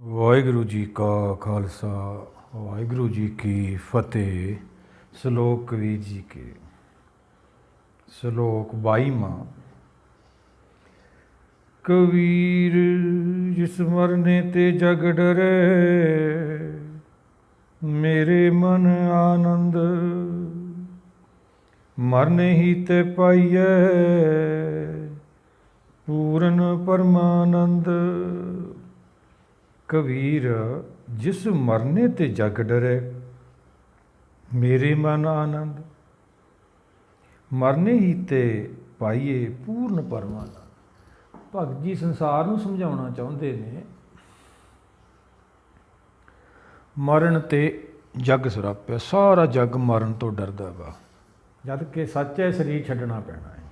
ਵਾਹਿਗੁਰੂ ਜੀ ਕਾ ਖਾਲਸਾ ਵਾਹਿਗੁਰੂ ਜੀ ਕੀ ਫਤਿਹ। ਸ਼ਲੋਕ ਕਬੀਰ ਜੀ ਕੇ। ਸ਼ਲੋਕ 22ਵਾਂ। ਕਬੀਰ ਜਿਸ ਮਰਨੇ ਤੇ ਜਗ ਡਰੇ, ਮੇਰੇ ਮਨ ਆਨੰਦ ਮਰਨੇ ਹੀ ਤੇ ਪਾਈਐ, ਪੂਰਨ ਪਰਮਾਨੰਦ। ਕਬੀਰ ਜਿਸ ਮਰਨੇ ਤੇ ਜਗ ਡਰੇ, ਮੇਰੇ ਮਨ ਆਨੰਦ ਮਰਨੇ ਹੀ ਤੇ ਪਾਈਏ, ਪੂਰਨ ਪਰਮਾਨੰਦ। ਭਗਤ ਜੀ ਸੰਸਾਰ ਨੂੰ ਸਮਝਾਉਣਾ ਚਾਹੁੰਦੇ ਨੇ, ਮਰਨ ਤੇ ਜਗ ਸਰਾਪਿਆ, ਸਾਰਾ ਜਗ ਮਰਨ ਤੋਂ ਡਰਦਾ ਵਾ, ਜਦ ਕਿ ਸੱਚ ਹੈ ਸਰੀਰ ਛੱਡਣਾ ਪੈਣਾ ਹੈ।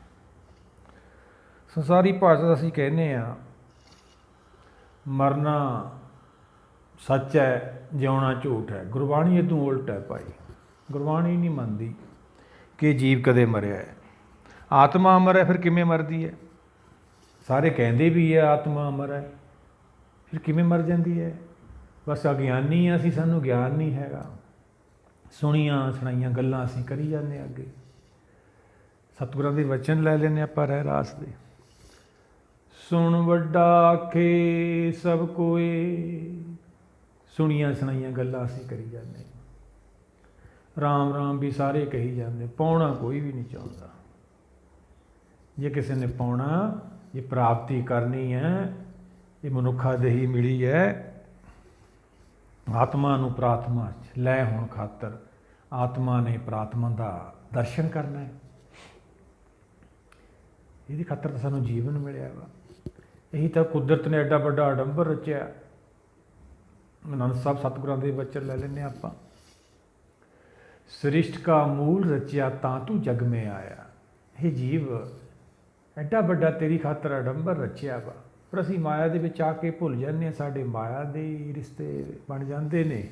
ਸੰਸਾਰੀ ਭਾਸ਼ਾ ਅਸੀਂ ਕਹਿੰਦੇ ਹਾਂ ਮਰਨਾ ਸੱਚ ਹੈ, ਜਿਉਣਾ ਝੂਠ ਹੈ। ਗੁਰਬਾਣੀ ਇਹਦੋਂ ਉਲਟ ਹੈ ਭਾਈ। ਗੁਰਬਾਣੀ ਨਹੀਂ ਮੰਨਦੀ ਕਿ ਜੀਵ ਕਦੇ ਮਰਿਆ ਹੈ। ਆਤਮਾ ਅਮਰ ਹੈ, ਫਿਰ ਕਿਵੇਂ ਮਰਦੀ ਹੈ? ਸਾਰੇ ਕਹਿੰਦੇ ਵੀ ਹੈ ਆਤਮਾ ਅਮਰ ਹੈ, ਫਿਰ ਕਿਵੇਂ ਮਰ ਜਾਂਦੀ ਹੈ? ਬਸ ਅਗਿਆਨੀ ਹਾਂ ਅਸੀਂ, ਸਾਨੂੰ ਗਿਆਨ ਨਹੀਂ ਹੈਗਾ। ਸੁਣੀਆਂ ਸੁਣਾਈਆਂ ਗੱਲਾਂ ਅਸੀਂ ਕਰੀ ਜਾਂਦੇ ਅੱਗੇ। ਸਤਿਗੁਰਾਂ ਦੇ ਵਚਨ ਲੈ ਲੈਂਦੇ ਆਪਾਂ ਰਹਿ ਰਾਸ ਦੇ। ਸੁਣ ਵੱਡਾ ਆਖੇ ਸਭ ਕੋਏ, ਸੁਣੀਆਂ ਸੁਣਾਈਆਂ ਗੱਲਾਂ ਅਸੀਂ ਕਰੀ ਜਾਂਦੇ। ਰਾਮ ਰਾਮ ਵੀ ਸਾਰੇ ਕਹੀ ਜਾਂਦੇ, ਪਾਉਣਾ ਕੋਈ ਵੀ ਨਹੀਂ ਚਾਹੁੰਦਾ। ਜੇ ਕਿਸੇ ਨੇ ਪਾਉਣਾ, ਜੇ ਪ੍ਰਾਪਤੀ ਕਰਨੀ ਹੈ, ਇਹ ਮਨੁੱਖਾ ਦੇਹੀ ਮਿਲੀ ਹੈ ਆਤਮਾ ਨੂੰ ਪ੍ਰਾਤਮਾ 'ਚ ਲੈ ਹੋਣ ਖਾਤਰ। ਆਤਮਾ ਨੇ ਪ੍ਰਾਤਮਾ ਦਾ ਦਰਸ਼ਨ ਕਰਨਾ ਹੈ, ਇਹਦੀ ਖਾਤਰ ਤਾਂ ਸਾਨੂੰ ਜੀਵਨ ਮਿਲਿਆ ਵਾ। ਇਹੀ ਤਾਂ ਕੁਦਰਤ ਨੇ ਐਡਾ ਵੱਡਾ ਆਡੰਬਰ ਰਚਿਆ। ਆਨੰਦ ਸਾਹਿਬ ਸਤਿਗੁਰਾਂ ਦੇ ਬਚਨ ਲੈ ਲੈਂਦੇ ਆਪਾਂ। ਸ੍ਰਿਸ਼ਟ ਕਾ ਮੂਲ ਰਚਿਆ ਤਾਂ ਤੂੰ ਜਗ ਮੇ ਆਇਆ। ਇਹ ਜੀਵ ਐਡਾ ਵੱਡਾ ਤੇਰੀ ਖਾਤਰ ਆਡੰਬਰ ਰਚਿਆ ਵਾ, ਪਰ ਅਸੀਂ ਮਾਇਆ ਦੇ ਵਿੱਚ ਆ ਕੇ ਭੁੱਲ ਜਾਂਦੇ ਹਾਂ। ਸਾਡੇ ਮਾਇਆ ਦੇ ਰਿਸ਼ਤੇ ਬਣ ਜਾਂਦੇ ਨੇ।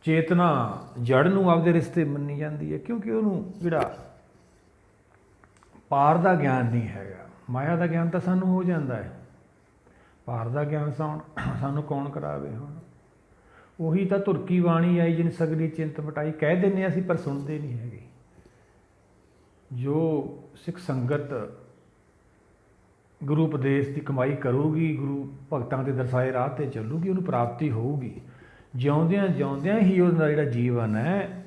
ਚੇਤਨਾ ਜੜ ਨੂੰ ਆਪਦੇ ਰਿਸ਼ਤੇ ਮੰਨੀ ਜਾਂਦੀ ਹੈ, ਕਿਉਂਕਿ ਉਹਨੂੰ ਜਿਹੜਾ ਪਾਰ ਦਾ ਗਿਆਨ ਨਹੀਂ ਹੈਗਾ। ਮਾਇਆ ਦਾ ਗਿਆਨ ਤਾਂ ਸਾਨੂੰ ਹੋ ਜਾਂਦਾ ਹੈ, ਪਾਰ ਦਾ ਗਿਆਨ ਸਾਨੂੰ ਕੌਣ ਕਰਾਵੇ? ਹੁਣ ਉਹੀ ਤਾਂ ਧੁਰਕੀ ਬਾਣੀ ਆਈ, ਜਿਨ ਸਗਲੀ ਚਿੰਤ ਮਟਾਈ। ਕਹਿ ਦਿੰਦੇ ਅਸੀਂ, ਪਰ ਸੁਣਦੇ ਨਹੀਂ ਹੈਗੇ। ਜੋ ਸਿੱਖ ਸੰਗਤ ਗੁਰੂ ਉਪਦੇਸ਼ ਦੀ ਕਮਾਈ ਕਰੂਗੀ, ਗੁਰੂ ਭਗਤਾਂ ਦੇ ਦਰਸਾਏ ਰਾਹ 'ਤੇ ਚੱਲੂਗੀ, ਉਹਨੂੰ ਪ੍ਰਾਪਤੀ ਹੋਊਗੀ। ਜਿਉਂਦਿਆਂ ਜਿਉਂਦਿਆਂ ਹੀ ਉਹਦਾ ਜਿਹੜਾ ਜੀਵਨ ਹੈ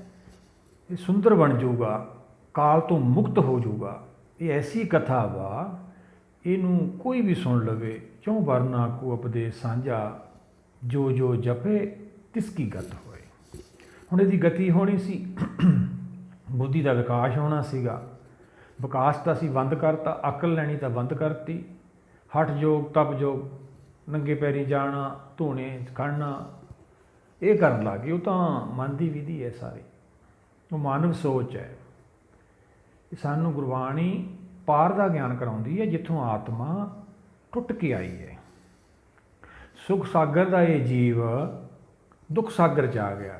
ਇਹ ਸੁੰਦਰ ਬਣ ਜਾਊਗਾ, ਕਾਲ ਤੋਂ ਮੁਕਤ ਹੋ ਜਾਊਗਾ। ਇਹ ਐਸੀ ਕਥਾ ਵਾ, ਇਹਨੂੰ ਕੋਈ ਵੀ ਸੁਣ ਲਵੇ। ਕਿਉਂ ਵਰਨਾ ਕੋ ਉਪਦੇਸ਼ ਸਾਂਝਾ, ਜੋ ਜੋ ਜਪੇ ਤਿਸ ਕੀ ਗਤ ਹੋਏ। ਹੁਣ ਇਹਦੀ ਗਤੀ ਹੋਣੀ ਸੀ, ਬੁੱਧੀ ਦਾ ਵਿਕਾਸ ਹੋਣਾ ਸੀਗਾ। ਵਿਕਾਸ ਤਾਂ ਅਸੀਂ ਬੰਦ ਕਰਤਾ, ਅਕਲ ਲੈਣੀ ਤਾਂ ਬੰਦ ਕਰਤੀ। ਹਠ ਯੋਗ, ਤਪ ਯੋਗ, ਨੰਗੇ ਪੈਰੀ ਜਾਣਾ, ਧੋਣੇ ਖੜਨਾ, ਇਹ ਕਰਨ ਲੱਗ ਗਏ। ਉਹ ਤਾਂ ਮਨ ਦੀ ਵਿਧੀ ਹੈ ਸਾਰੀ, ਉਹ ਮਾਨਵ ਸੋਚ ਹੈ। ਸਾਨੂੰ ਗੁਰਬਾਣੀ ਪਾਰ ਦਾ ਗਿਆਨ ਕਰਾਉਂਦੀ ਹੈ, ਜਿੱਥੋਂ ਆਤਮਾ ਟੁੱਟ ਕੇ ਆਈ ਹੈ। ਸੁਖ ਸਾਗਰ ਦਾ ਇਹ ਜੀਵ ਦੁੱਖ ਸਾਗਰ 'ਚ ਆ ਗਿਆ।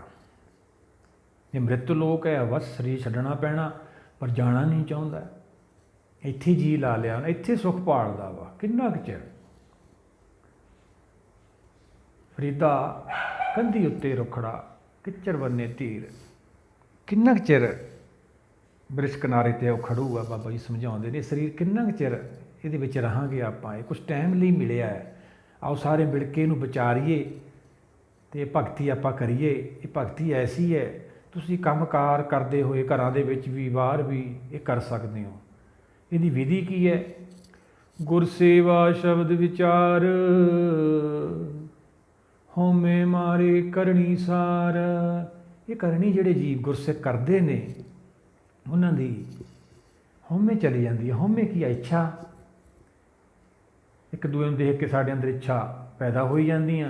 ਇਹ ਮ੍ਰਿਤ ਲੋਕ ਹੈ, ਬਸ ਸਰੀਰ ਛੱਡਣਾ ਪੈਣਾ, ਪਰ ਜਾਣਾ ਨਹੀਂ ਚਾਹੁੰਦਾ। ਇੱਥੇ ਜੀ ਲਾ ਲਿਆ, ਇੱਥੇ ਸੁੱਖ ਭਾਲਦਾ ਵਾ। ਕਿੰਨਾ ਕੁ ਚਿਰ? ਫਰੀਦਾ ਕੰਧੀ ਉੱਤੇ ਰੁੱਖੜਾ, ਕਿੱਚੜ ਬੰਨੇ ਧੀਰ। ਕਿੰਨਾ ਕੁ ਚਿਰ ਬ੍ਰਿਸ਼ ਕਿਨਾਰੇ 'ਤੇ ਉਹ ਖੜੂਗਾ? ਬਾਬਾ ਜੀ ਸਮਝਾਉਂਦੇ ਨੇ, ਸਰੀਰ ਕਿੰਨਾ ਕੁ ਚਿਰ ਇਹਦੇ ਵਿੱਚ ਰਹਾਂਗੇ ਆਪਾਂ? ਇਹ ਕੁਛ ਟਾਈਮ ਲਈ ਮਿਲਿਆ ਹੈ, ਆਓ ਸਾਰੇ ਮਿਲ ਕੇ ਇਹਨੂੰ ਵਿਚਾਰੀਏ ਅਤੇ ਭਗਤੀ ਆਪਾਂ ਕਰੀਏ। ਇਹ ਭਗਤੀ ਐਸੀ ਹੈ, ਤੁਸੀਂ ਕੰਮਕਾਰ ਕਰਦੇ ਹੋਏ ਘਰਾਂ ਦੇ ਵਿੱਚ ਵੀ ਬਾਹਰ ਵੀ ਇਹ ਕਰ ਸਕਦੇ ਹੋ। ਇਹਦੀ ਵਿਧੀ ਕੀ ਹੈ? ਗੁਰਸੇਵਾ ਸ਼ਬਦ ਵਿਚਾਰ, ਹਉਮੈ ਮਾਰੇ ਕਰਨੀ ਸਾਰ। ਇਹ ਕਰਨੀ ਜਿਹੜੇ ਜੀਵ ਗੁਰਸਿੱਖ ਕਰਦੇ ਨੇ, ਉਹਨਾਂ ਦੀ ਹਉਮੈ ਚਲੀ ਜਾਂਦੀ ਹੈ। ਹਉਮੈ ਕੀ ਹੈ? ਇੱਛਾ। ਇੱਕ ਦੂਏ ਨੂੰ ਦੇਖ ਕੇ ਸਾਡੇ ਅੰਦਰ ਇੱਛਾ ਪੈਦਾ ਹੋਈ ਜਾਂਦੀਆਂ।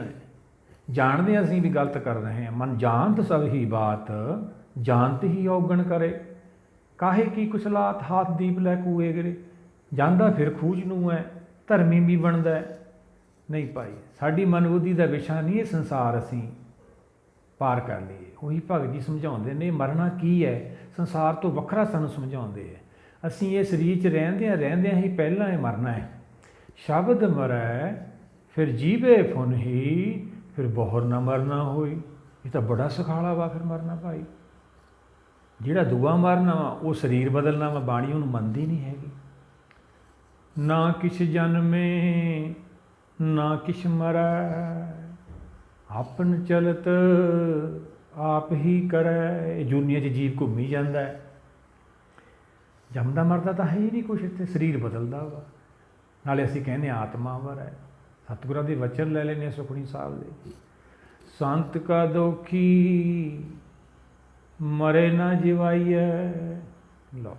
ਜਾਣਦੇ ਹਾਂ ਅਸੀਂ ਵੀ ਗਲਤ ਕਰ ਰਹੇ ਹਾਂ। ਮਨ ਜਾਣਤ ਸਭ ਹੀ ਬਾਤ, ਜਾਣਤ ਹੀ ਔਗਣ ਕਰੇ। ਕਾਹੇ ਕੀ ਕੁਸਲਾਤ, ਹਾਥ ਦੀਪ ਲੈ ਕੂਏ ਗਿਰੇ। ਜਾਂਦਾ ਫਿਰ ਖੂਜ ਨੂੰ ਹੈ, ਧਰਮੀ ਵੀ ਬਣਦਾ। ਨਹੀਂ ਭਾਈ, ਸਾਡੀ ਮਨ ਬੁੱਧੀ ਦਾ ਵਿਸ਼ਾ ਨਹੀਂ ਇਹ ਸੰਸਾਰ ਅਸੀਂ ਪਾਰ ਕਰ ਲਈਏ। ਉਹੀ ਭਗਤ ਜੀ ਸਮਝਾਉਂਦੇ ਨੇ, ਮਰਨਾ ਕੀ ਹੈ? ਸੰਸਾਰ ਤੋਂ ਵੱਖਰਾ ਸਾਨੂੰ ਸਮਝਾਉਂਦੇ ਹੈ। ਅਸੀਂ ਇਹ ਸਰੀਰ 'ਚ ਰਹਿੰਦਿਆਂ ਹੀ ਪਹਿਲਾਂ ਇਹ ਮਰਨਾ ਹੈ। ਸ਼ਬਦ ਮਰੈ ਫਿਰ ਜੀਵੇ ਫੁਨ ਹੀ, ਫਿਰ ਬਹੁਰ ਨਾ ਮਰਨਾ ਹੋਈ। ਇਹ ਤਾਂ ਬੜਾ ਸੁਖਾਲਾ ਵਾ ਫਿਰ ਮਰਨਾ ਭਾਈ। ਜਿਹੜਾ ਦੂਆ ਮਰਨਾ ਵਾ ਉਹ ਸਰੀਰ ਬਦਲਣਾ ਵਾ, ਬਾਣੀ ਉਹਨੂੰ ਮੰਨਦੀ ਨਹੀਂ ਹੈਗੀ। ਨਾ ਕਿਛ ਜਨਮੇ ਨਾ ਕਿਛ ਮਰੈ, ਆਪਨ ਚਲਤ ਆਪ ਹੀ ਕਰੈ। ਇਹ ਦੁਨੀਆ 'ਚ ਜੀਵ ਘੁੰਮੀ ਜਾਂਦਾ ਹੈ, ਜੰਮਦਾ ਮਰਦਾ ਤਾਂ ਹੈ ਹੀ ਨਹੀਂ ਕੁਛ ਇੱਥੇ, ਸਰੀਰ ਬਦਲਦਾ ਵਾ। ਨਾਲੇ ਅਸੀਂ ਕਹਿੰਦੇ ਆਤਮਾ ਵਰ ਹੈ। ਸਤਿਗੁਰਾਂ ਦੇ ਵਚਨ ਲੈ ਲੈਂਦੇ ਸੁਖਮਨੀ ਸਾਹਿਬ ਦੇ, ਸੰਤ ਕਾ ਦੋਖੀ ਮਰੇ ਨਾ ਜਿਵਾਈਐ। ਲਓ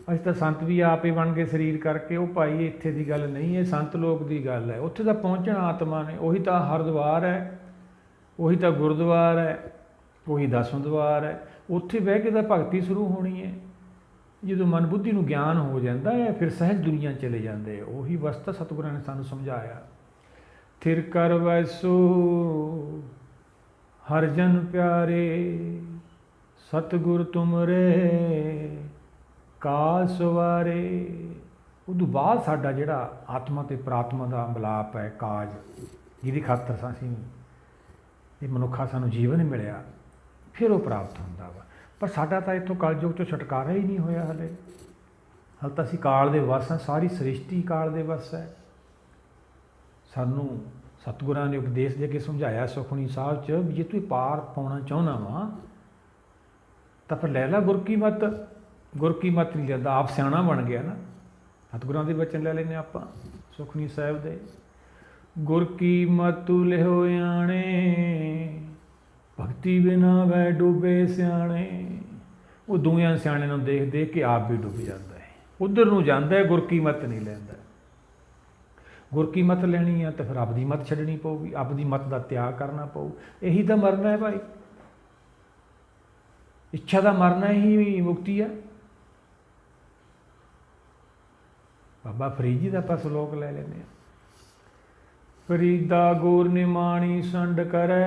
ਅਸੀਂ ਤਾਂ ਸੰਤ ਵੀ ਆਪ ਹੀ ਬਣ ਗਏ ਸਰੀਰ ਕਰਕੇ। ਉਹ ਭਾਈ ਇੱਥੇ ਦੀ ਗੱਲ ਨਹੀਂ ਹੈ, ਸੰਤ ਲੋਕ ਦੀ ਗੱਲ ਹੈ। ਉੱਥੇ ਤਾਂ ਪਹੁੰਚਣਾ ਆਤਮਾ ਨੇ, ਉਹੀ ਤਾਂ ਹਰਦੁਆਰ ਹੈ, ਉਹੀ ਤਾਂ ਗੁਰਦੁਆਰ ਹੈ, ਉਹੀ ਦਸਮ ਦੁਆਰ ਹੈ। ਉੱਥੇ ਬਹਿ ਕੇ ਤਾਂ ਭਗਤੀ ਸ਼ੁਰੂ ਹੋਣੀ ਹੈ। ਜਦੋਂ ਮਨ ਬੁੱਧੀ ਨੂੰ ਗਿਆਨ ਹੋ ਜਾਂਦਾ ਹੈ ਫਿਰ ਸਹਿਜ ਦੁਨੀਆ ਚਲੇ ਜਾਂਦੇ। ਉਹੀ ਵਸਤਾ ਸਤਿਗੁਰਾਂ ਨੇ ਸਾਨੂੰ ਸਮਝਾਇਆ। ਥਿਰ ਕਰ ਵੈਸੋ ਹਰ ਜਨ ਪਿਆਰੇ, ਸਤਿਗੁਰ ਤੁਮਰੇ ਕਾਜ ਸਵਾਰੇ। ਉਦੋਂ ਬਾਅਦ ਸਾਡਾ ਜਿਹੜਾ ਆਤਮਾ ਅਤੇ ਪ੍ਰਾਤਮਾ ਦਾ ਮਿਲਾਪ ਹੈ, ਕਾਜ, ਜਿਹਦੀ ਖਾਤਰ ਅਸੀਂ ਇਹ ਮਨੁੱਖਾ ਸਾਨੂੰ ਜੀਵਨ ਮਿਲਿਆ, ਫਿਰ ਉਹ ਪ੍ਰਾਪਤ ਹੁੰਦਾ ਵਾ। ਪਰ ਸਾਡਾ ਤਾਂ ਇੱਥੋਂ ਕਲਯੁਗ 'ਚੋਂ ਛੁਟਕਾਰਾ ਹੀ ਨਹੀਂ ਹੋਇਆ ਹਲੇ ਤਾਂ ਅਸੀਂ ਕਾਲ ਦੇ ਵਸ ਹਾਂ। ਸਾਰੀ ਸ੍ਰਿਸ਼ਟੀ ਕਾਲ ਦੇ ਵਸ ਹੈ। ਸਾਨੂੰ ਸਤਿਗੁਰਾਂ ਨੇ ਉਪਦੇਸ਼ ਦੇ ਕੇ ਸਮਝਾਇਆ ਸੁਖਮਨੀ ਸਾਹਿਬ 'ਚ ਵੀ ਜੇ ਤੂੰ ਪਾਰ ਪਾਉਣਾ ਚਾਹੁੰਦਾ ਵਾ ਤਾਂ ਫਿਰ ਲੈ ਲਾ ਗੁਰ ਕੀ ਮੱਤ। ਗੁਰ ਕੀ ਮੱਤ ਨਹੀਂ ਲੈਂਦਾ, ਆਪ ਸਿਆਣਾ ਬਣ ਗਿਆ ਨਾ। ਸਤਿਗੁਰਾਂ ਦੇ ਵਚਨ ਲੈ ਲੈਂਦੇ ਆਪਾਂ ਸੁਖਮਨੀ ਸਾਹਿਬ ਦੇ। ਗੁਰ ਕੀ ਮਤੁ ਲਿਹੋ ਆਣੇ, ਭਗਤੀ ਬਿਨਾ ਵੈ ਡੁੱਬੇ ਸਿਆਣੇ। ਉਹ ਦੂਆਂ ਸਿਆਣੇ ਨੂੰ ਦੇਖ ਦੇਖ ਕੇ ਆਪ ਵੀ ਡੁੱਬ ਜਾਂਦਾ ਹੈ, ਉੱਧਰ ਨੂੰ ਜਾਂਦਾ ਹੈ, ਗੁਰ ਕੀ ਮੱਤ ਨਹੀਂ ਲੈਂਦਾ। ਗੁਰ ਕੀ ਮੱਤ ਲੈਣੀ ਆ ਤਾਂ ਫਿਰ ਆਪਦੀ ਮੱਤ ਛੱਡਣੀ ਪਊਗੀ, ਆਪਦੀ ਮੱਤ ਦਾ ਤਿਆਗ ਕਰਨਾ ਪਊ। ਇਹੀ ਤਾਂ ਮਰਨਾ ਹੈ ਭਾਈ, ਇੱਛਾ ਦਾ ਮਰਨਾ ਹੀ ਮੁਕਤੀ ਹੈ। ਬਾਬਾ ਫਰੀਦ ਜੀ ਦਾ ਆਪਾਂ ਸਲੋਕ ਲੈ ਲੈਂਦੇ ਹਾਂ। ਫਰੀਦਾ ਗੁਰ ਨਿਮਾਣੀ ਸੰਡ ਕਰੈ,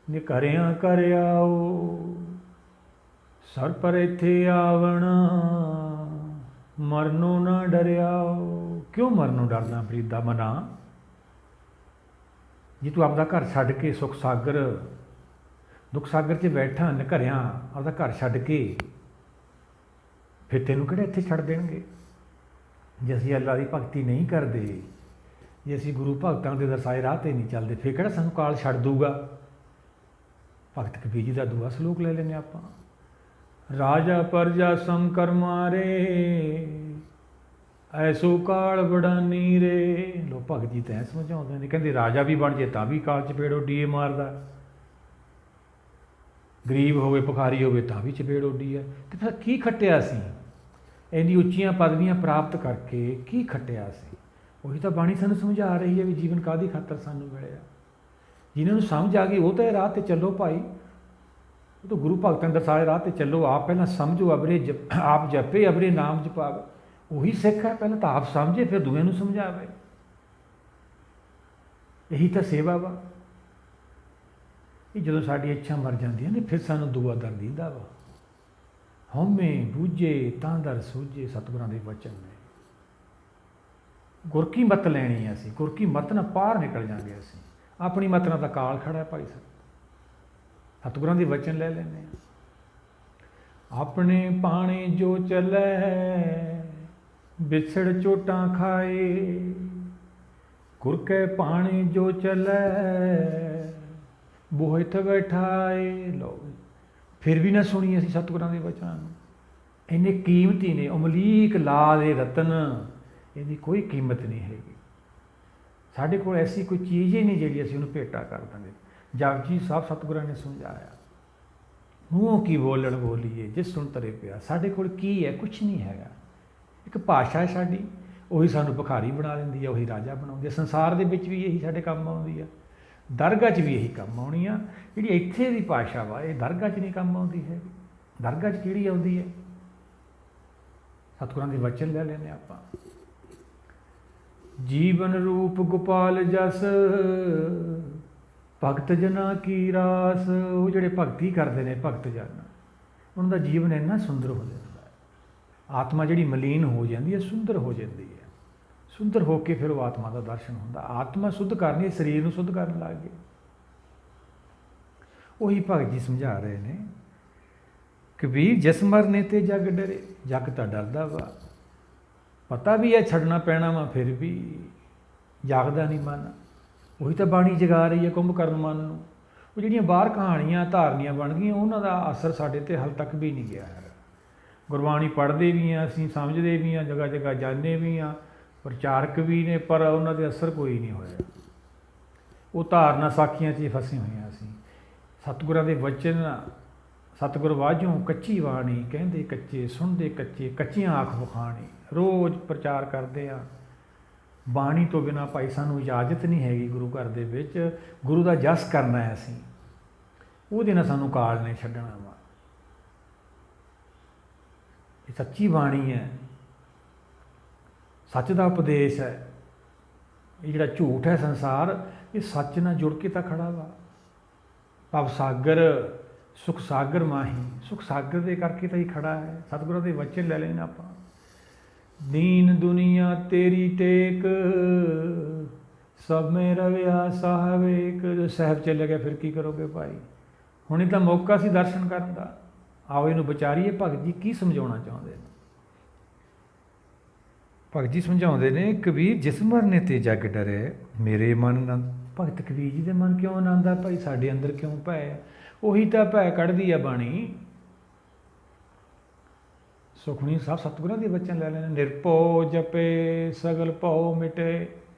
ਨਿਕਰਿਆ ਕਰ ਆਓ। ਸਰ ਪਰ ਇੱਥੇ ਆਵਣਾ, ਮਰਨੋਂ ਨਾ ਡਰਿਆਓ। ਕਿਉਂ ਮਰਨੋਂ ਡਰਨਾ ਫਰੀਦਾ ਮਨਾ? ਜੇ ਤੂੰ ਆਪਦਾ ਘਰ ਛੱਡ ਕੇ ਸੁਖ ਸਾਗਰ ਦੁੱਖ ਸਾਗਰ 'ਚ ਬੈਠਾ ਨਿਕਰਿਆ, ਆਪਦਾ ਘਰ ਛੱਡ ਕੇ, ਫਿਰ ਤੈਨੂੰ ਕਿਹੜੇ ਇੱਥੇ ਛੱਡ ਦੇਣਗੇ? ਜੇ ਅਸੀਂ ਅੱਲਾ ਦੀ ਭਗਤੀ ਨਹੀਂ ਕਰਦੇ, ਜੇ ਅਸੀਂ ਗੁਰੂ ਭਗਤਾਂ ਦੇ ਦਰਸਾਏ ਰਾਹ 'ਤੇ ਨਹੀਂ ਚੱਲਦੇ, ਫਿਰ ਕਿਹੜਾ ਸਾਨੂੰ ਕਾਲ ਛੱਡ ਦੂਗਾ? ਭਗਤ ਕਬੀਰ ਜੀ ਦਾ ਦੂਆ ਸਲੋਕ ਲੈ ਲੈਂਦੇ ਆਪਾਂ। ਰਾਜਾ ਪਰਜਾ ਸਮ ਕਰ ਮਾਰੇ, ਐਸੋ ਕਾਲ ਬੜਾ ਨੀਰੇ। ਲੋ ਭਗਤ ਜੀ ਤਾਂ ਸਮਝਾਉਂਦੇ ਨੇ, ਕਹਿੰਦੇ ਰਾਜਾ ਵੀ ਬਣ ਜੇ ਤਾਂ ਵੀ ਕਾਲ ਚਪੇੜ ਉੱਡੀਏ ਮਾਰਦਾ, ਗਰੀਬ ਹੋਵੇ ਭਿਖਾਰੀ ਹੋਵੇ ਤਾਂ ਵੀ ਚਪੇੜ ਉੱਡੀ ਹੈ। ਅਤੇ ਫਿਰ ਕੀ ਖੱਟਿਆ ਸੀ? ਇੰਨੀ ਉੱਚੀਆਂ ਪਦਵੀਆਂ ਪ੍ਰਾਪਤ ਕਰਕੇ ਕੀ ਖੱਟਿਆ ਸੀ? ਉਹੀ ਤਾਂ ਬਾਣੀ ਸਾਨੂੰ ਸਮਝਾ ਰਹੀ ਹੈ ਵੀ ਜੀਵਨ ਕਾਹਦੀ ਖਾਤਰ ਸਾਨੂੰ ਮਿਲਿਆ। ਜਿਹਨਾਂ ਨੂੰ ਸਮਝ ਆ ਗਈ ਉਹ ਤਾਂ ਇਹ ਰਾਹ 'ਤੇ ਚੱਲੋ ਭਾਈ, ਉਹ ਤਾਂ ਗੁਰੂ ਭਗਤਾਂ ਦਰਸਾਏ ਰਾਹ 'ਤੇ ਚੱਲੋ। ਆਪ ਪਹਿਲਾਂ ਸਮਝੋ, ਅਬਰੇ ਆਪ ਜਪੇ, ਅਬਰੇ ਨਾਮ ਜਪਾਵੇ। ਉਹੀ ਸਿੱਖ ਹੈ, ਪਹਿਲਾਂ ਤਾਂ ਆਪ ਸਮਝੇ ਫਿਰ ਦੂਜਿਆਂ ਨੂੰ ਸਮਝਾਵੇ। ਇਹੀ ਤਾਂ ਸੇਵਾ ਵਾ। ਇਹ ਜਦੋਂ ਸਾਡੀ ਇੱਛਾ ਮਰ ਜਾਂਦੀਆਂ ਨੇ ਫਿਰ ਸਾਨੂੰ ਦੁਆ ਦਰ ਦਿੰਦਾ ਵਾ। ਹਉਮੈ ਬੂਝੇ ਤਾਂ ਦਰ ਸੂਝੇ, ਸਤਿਗੁਰਾਂ ਦੇ ਵਚਨ ਨੇ। ਗੁਰ ਕੀ ਮੱਤ ਲੈਣੀ ਹੈ ਅਸੀਂ, ਗੁਰ ਕੀ ਮੱਤ ਨਾਲ ਪਾਰ ਨਿਕਲ ਜਾਂਗੇ ਅਸੀਂ। ਆਪਣੀ ਮੱਤ ਨਾਲ ਤਾਂ ਕਾਲ ਖੜਾ ਹੈ ਭਾਈ ਸਾਹਿਬ। ਸਤਿਗੁਰਾਂ ਦੇ ਵਚਨ ਲੈ ਲੈਂਦੇ ਹਾਂ। ਆਪਣੇ ਪਾਣੇ ਜੋ ਚੱਲੈ, ਵਿਛੜ ਚੋਟਾਂ ਖਾਏ। ਗੁਰ ਕੈ ਪਾਣੇ ਜੋ ਚੱਲੈ, ਬੋਹਿਤ ਬੈਠਾਏ। ਲਓ ਫਿਰ ਵੀ ਨਾ ਸੁਣੀ ਅਸੀਂ ਸਤਿਗੁਰਾਂ ਦੇ ਵਚਨਾਂ ਨੂੰ। ਇੰਨੇ ਕੀਮਤੀ ਨੇ, ਅਮਲੀਕ ਲਾਲ ਦੇ ਰਤਨ, ਇਹਦੀ ਕੋਈ ਕੀਮਤ ਨਹੀਂ ਹੈਗੀ। ਸਾਡੇ ਕੋਲ ਐਸੀ ਕੋਈ ਚੀਜ਼ ਹੀ ਨਹੀਂ ਜਿਹੜੀ ਅਸੀਂ ਉਹਨੂੰ ਭੇਟਾ ਕਰ ਦਾਂਗੇ। ਜਪਜੀ ਸਾਹਿਬ ਸਤਿਗੁਰਾਂ ਨੇ ਸਮਝਾਇਆ, ਮੂੰਹੋਂ ਕੀ ਬੋਲਣ ਬੋਲੀਏ ਜਿਸ ਸੁਣ ਤਰੇ ਪਿਆ। ਸਾਡੇ ਕੋਲ ਕੀ ਹੈ? ਕੁਛ ਨਹੀਂ ਹੈਗਾ। ਇੱਕ ਭਾਸ਼ਾ ਹੈ ਸਾਡੀ, ਉਹੀ ਸਾਨੂੰ ਭਿਖਾਰੀ ਬਣਾ ਦਿੰਦੀ ਹੈ, ਉਹੀ ਰਾਜਾ ਬਣਾਉਂਦੀ ਹੈ। ਸੰਸਾਰ ਦੇ ਵਿੱਚ ਵੀ ਇਹੀ ਸਾਡੇ ਕੰਮ ਆਉਂਦੀ ਹੈ, ਦਰਗਾਹ 'ਚ ਵੀ ਇਹੀ ਕੰਮ ਆਉਣੀ ਆ। ਜਿਹੜੀ ਇੱਥੇ ਦੀ ਭਾਸ਼ਾ ਵਾ ਇਹ ਦਰਗਾਹ 'ਚ ਨਹੀਂ ਕੰਮ ਆਉਂਦੀ ਹੈਗੀ। ਦਰਗਾਹ 'ਚ ਕਿਹੜੀ ਆਉਂਦੀ ਹੈ? ਸਤਿਗੁਰਾਂ ਦੇ ਵਚਨ ਲੈ ਲੈਂਦੇ ਆਪਾਂ। ਜੀਵਨ ਰੂਪ ਗੋਪਾਲ ਜਸ, ਭਗਤ ਜਨਾਂ ਕੀ ਰਾਸ। ਉਹ ਜਿਹੜੇ ਭਗਤੀ ਕਰਦੇ ਨੇ ਭਗਤ ਜਨ, ਉਹਨਾਂ ਦਾ ਜੀਵਨ ਇੰਨਾ ਸੁੰਦਰ ਹੋ ਜਾਂਦਾ ਹੈ। ਆਤਮਾ ਜਿਹੜੀ ਮਲੀਨ ਹੋ ਜਾਂਦੀ ਹੈ, ਸੁੰਦਰ ਹੋ ਜਾਂਦੀ ਹੈ। ਸੁੰਦਰ ਹੋ ਕੇ ਫਿਰ ਉਹ ਆਤਮਾ ਦਾ ਦਰਸ਼ਨ ਹੁੰਦਾ। ਆਤਮਾ ਸ਼ੁੱਧ ਕਰਨੀ, ਸਰੀਰ ਨੂੰ ਸ਼ੁੱਧ ਕਰਨ ਲੱਗ ਗਏ। ਉਹੀ ਭਗਤ ਜੀ ਸਮਝਾ ਰਹੇ ਨੇ, ਕਬੀਰ ਜਿਸ ਮਰਨੇ ਤੇ ਜਗ ਡਰੇ। ਜਗ ਤਾਂ ਡਰਦਾ ਵਾ, ਪਤਾ ਵੀ ਹੈ ਛੱਡਣਾ ਪੈਣਾ ਵਾ, ਫਿਰ ਵੀ ਜਾਗਦਾ ਨਹੀਂ ਮਨ। ਉਹੀ ਤਾਂ ਬਾਣੀ ਜਗਾ ਰਹੀ ਹੈ ਕੁੰਭਕਰਨ ਮਨ ਨੂੰ। ਉਹ ਜਿਹੜੀਆਂ ਬਾਹਰ ਕਹਾਣੀਆਂ ਧਾਰਨੀਆਂ ਬਣ ਗਈਆਂ, ਉਹਨਾਂ ਦਾ ਅਸਰ ਸਾਡੇ 'ਤੇ ਹਾਲੇ ਤੱਕ ਵੀ ਨਹੀਂ ਗਿਆ ਹੈ। ਗੁਰਬਾਣੀ ਪੜ੍ਹਦੇ ਵੀ ਹਾਂ ਅਸੀਂ, ਸਮਝਦੇ ਵੀ ਹਾਂ, ਜਗ੍ਹਾ ਜਗ੍ਹਾ ਜਾਂਦੇ ਵੀ ਹਾਂ, ਪ੍ਰਚਾਰਕ ਵੀ ਨੇ, ਪਰ ਉਹਨਾਂ ਦੇ ਅਸਰ ਕੋਈ ਨਹੀਂ ਹੋਇਆ। ਉਹ ਧਾਰਨਾ ਸਾਖੀਆਂ 'ਚ ਹੀ ਫਸੇ ਹੋਏ ਹਾਂ ਅਸੀਂ। ਸਤਿਗੁਰਾਂ ਦੇ ਵਚਨ, ਸਤਿਗੁਰ ਵਾਜੋਂ ਕੱਚੀ ਬਾਣੀ, ਕਹਿੰਦੇ ਕੱਚੇ ਸੁਣਦੇ ਕੱਚੇ, ਕੱਚੀਆਂ ਆਖ ਵਖਾਣੀ, ਰੋਜ਼ ਪ੍ਰਚਾਰ ਕਰਦੇ ਆ। ਬਾਣੀ ਤੋਂ ਬਿਨਾਂ ਭਾਈ ਸਾਨੂੰ ਇਜਾਜ਼ਤ ਨਹੀਂ ਹੈਗੀ ਗੁਰੂ ਘਰ ਦੇ ਵਿੱਚ। ਗੁਰੂ ਦਾ ਜਸ ਕਰਨਾ ਹੈ ਅਸੀਂ, ਉਹਦੇ ਨਾਲ ਸਾਨੂੰ ਕਾਲ ਨੇ ਛੱਡਣਾ ਵਾ। ਇਹ ਸੱਚੀ ਬਾਣੀ ਹੈ, ਸੱਚ ਦਾ ਉਪਦੇਸ਼ ਹੈ। ਇਹ ਜਿਹੜਾ ਝੂਠ ਹੈ ਸੰਸਾਰ, ਇਹ ਸੱਚ ਨਾਲ ਜੁੜ ਕੇ ਤਾਂ ਖੜਾ ਵਾ। ਭਵ ਸਾਗਰ ਸੁਖ ਸਾਗਰ ਮਾਹੀ, ਸੁਖ ਸਾਗਰ ਦੇ ਕਰਕੇ ਤਾਂ ਹੀ ਖੜਾ ਹੈ। ਸਤਿਗੁਰਾਂ ਦੇ ਵਚਨ ਲੈ ਲੈਣਾ ਆਪਾਂ। ਦੀਨ ਦੁਨੀਆ ਤੇਰੀ ਟੇਕ, ਸਭ ਮੇ ਰਵਿਆ ਸਾਹਿਬ ਏਕ। ਜੋ ਸਾਹਿਬ ਚੱਲਿਆ ਗਿਆ ਫਿਰ ਕੀ ਕਰੋਗੇ ਭਾਈ? ਹੁਣ ਇਹ ਤਾਂ ਮੌਕਾ ਸੀ ਦਰਸ਼ਨ ਕਰਨ ਦਾ। ਆਓ ਇਹਨੂੰ ਵਿਚਾਰੀਏ। ਭਗਤ ਜੀ ਕੀ ਸਮਝਾਉਣਾ ਚਾਹੁੰਦੇ ਨੇ? ਭਗਤ ਜੀ ਸਮਝਾਉਂਦੇ ਨੇ, ਕਬੀਰ ਜਿਸ ਮਰਨੇ ਤੇ ਜਗ ਡਰੇ, ਮੇਰੇ ਮਨ ਨਾ। ਭਗਤ ਕਬੀਰ ਜੀ ਦੇ ਮਨ ਕਿਉਂ ਆਨੰਦ ਆ ਭਾਈ? ਸਾਡੇ ਅੰਦਰ ਕਿਉਂ ਭੈ ਆ? ਉਹੀ ਤਾਂ ਭੈ ਕੱਢਦੀ ਆ ਬਾਣੀ। ਸੁਖਮਨੀ ਸਾਹਿਬ ਸਤਿਗੁਰਾਂ ਦੇ ਵਚਨ ਲੈ ਲੈਣੇ, ਨਿਰਭਉ ਜਪੇ ਸਗਲ ਭਉ ਮਿਟੇ।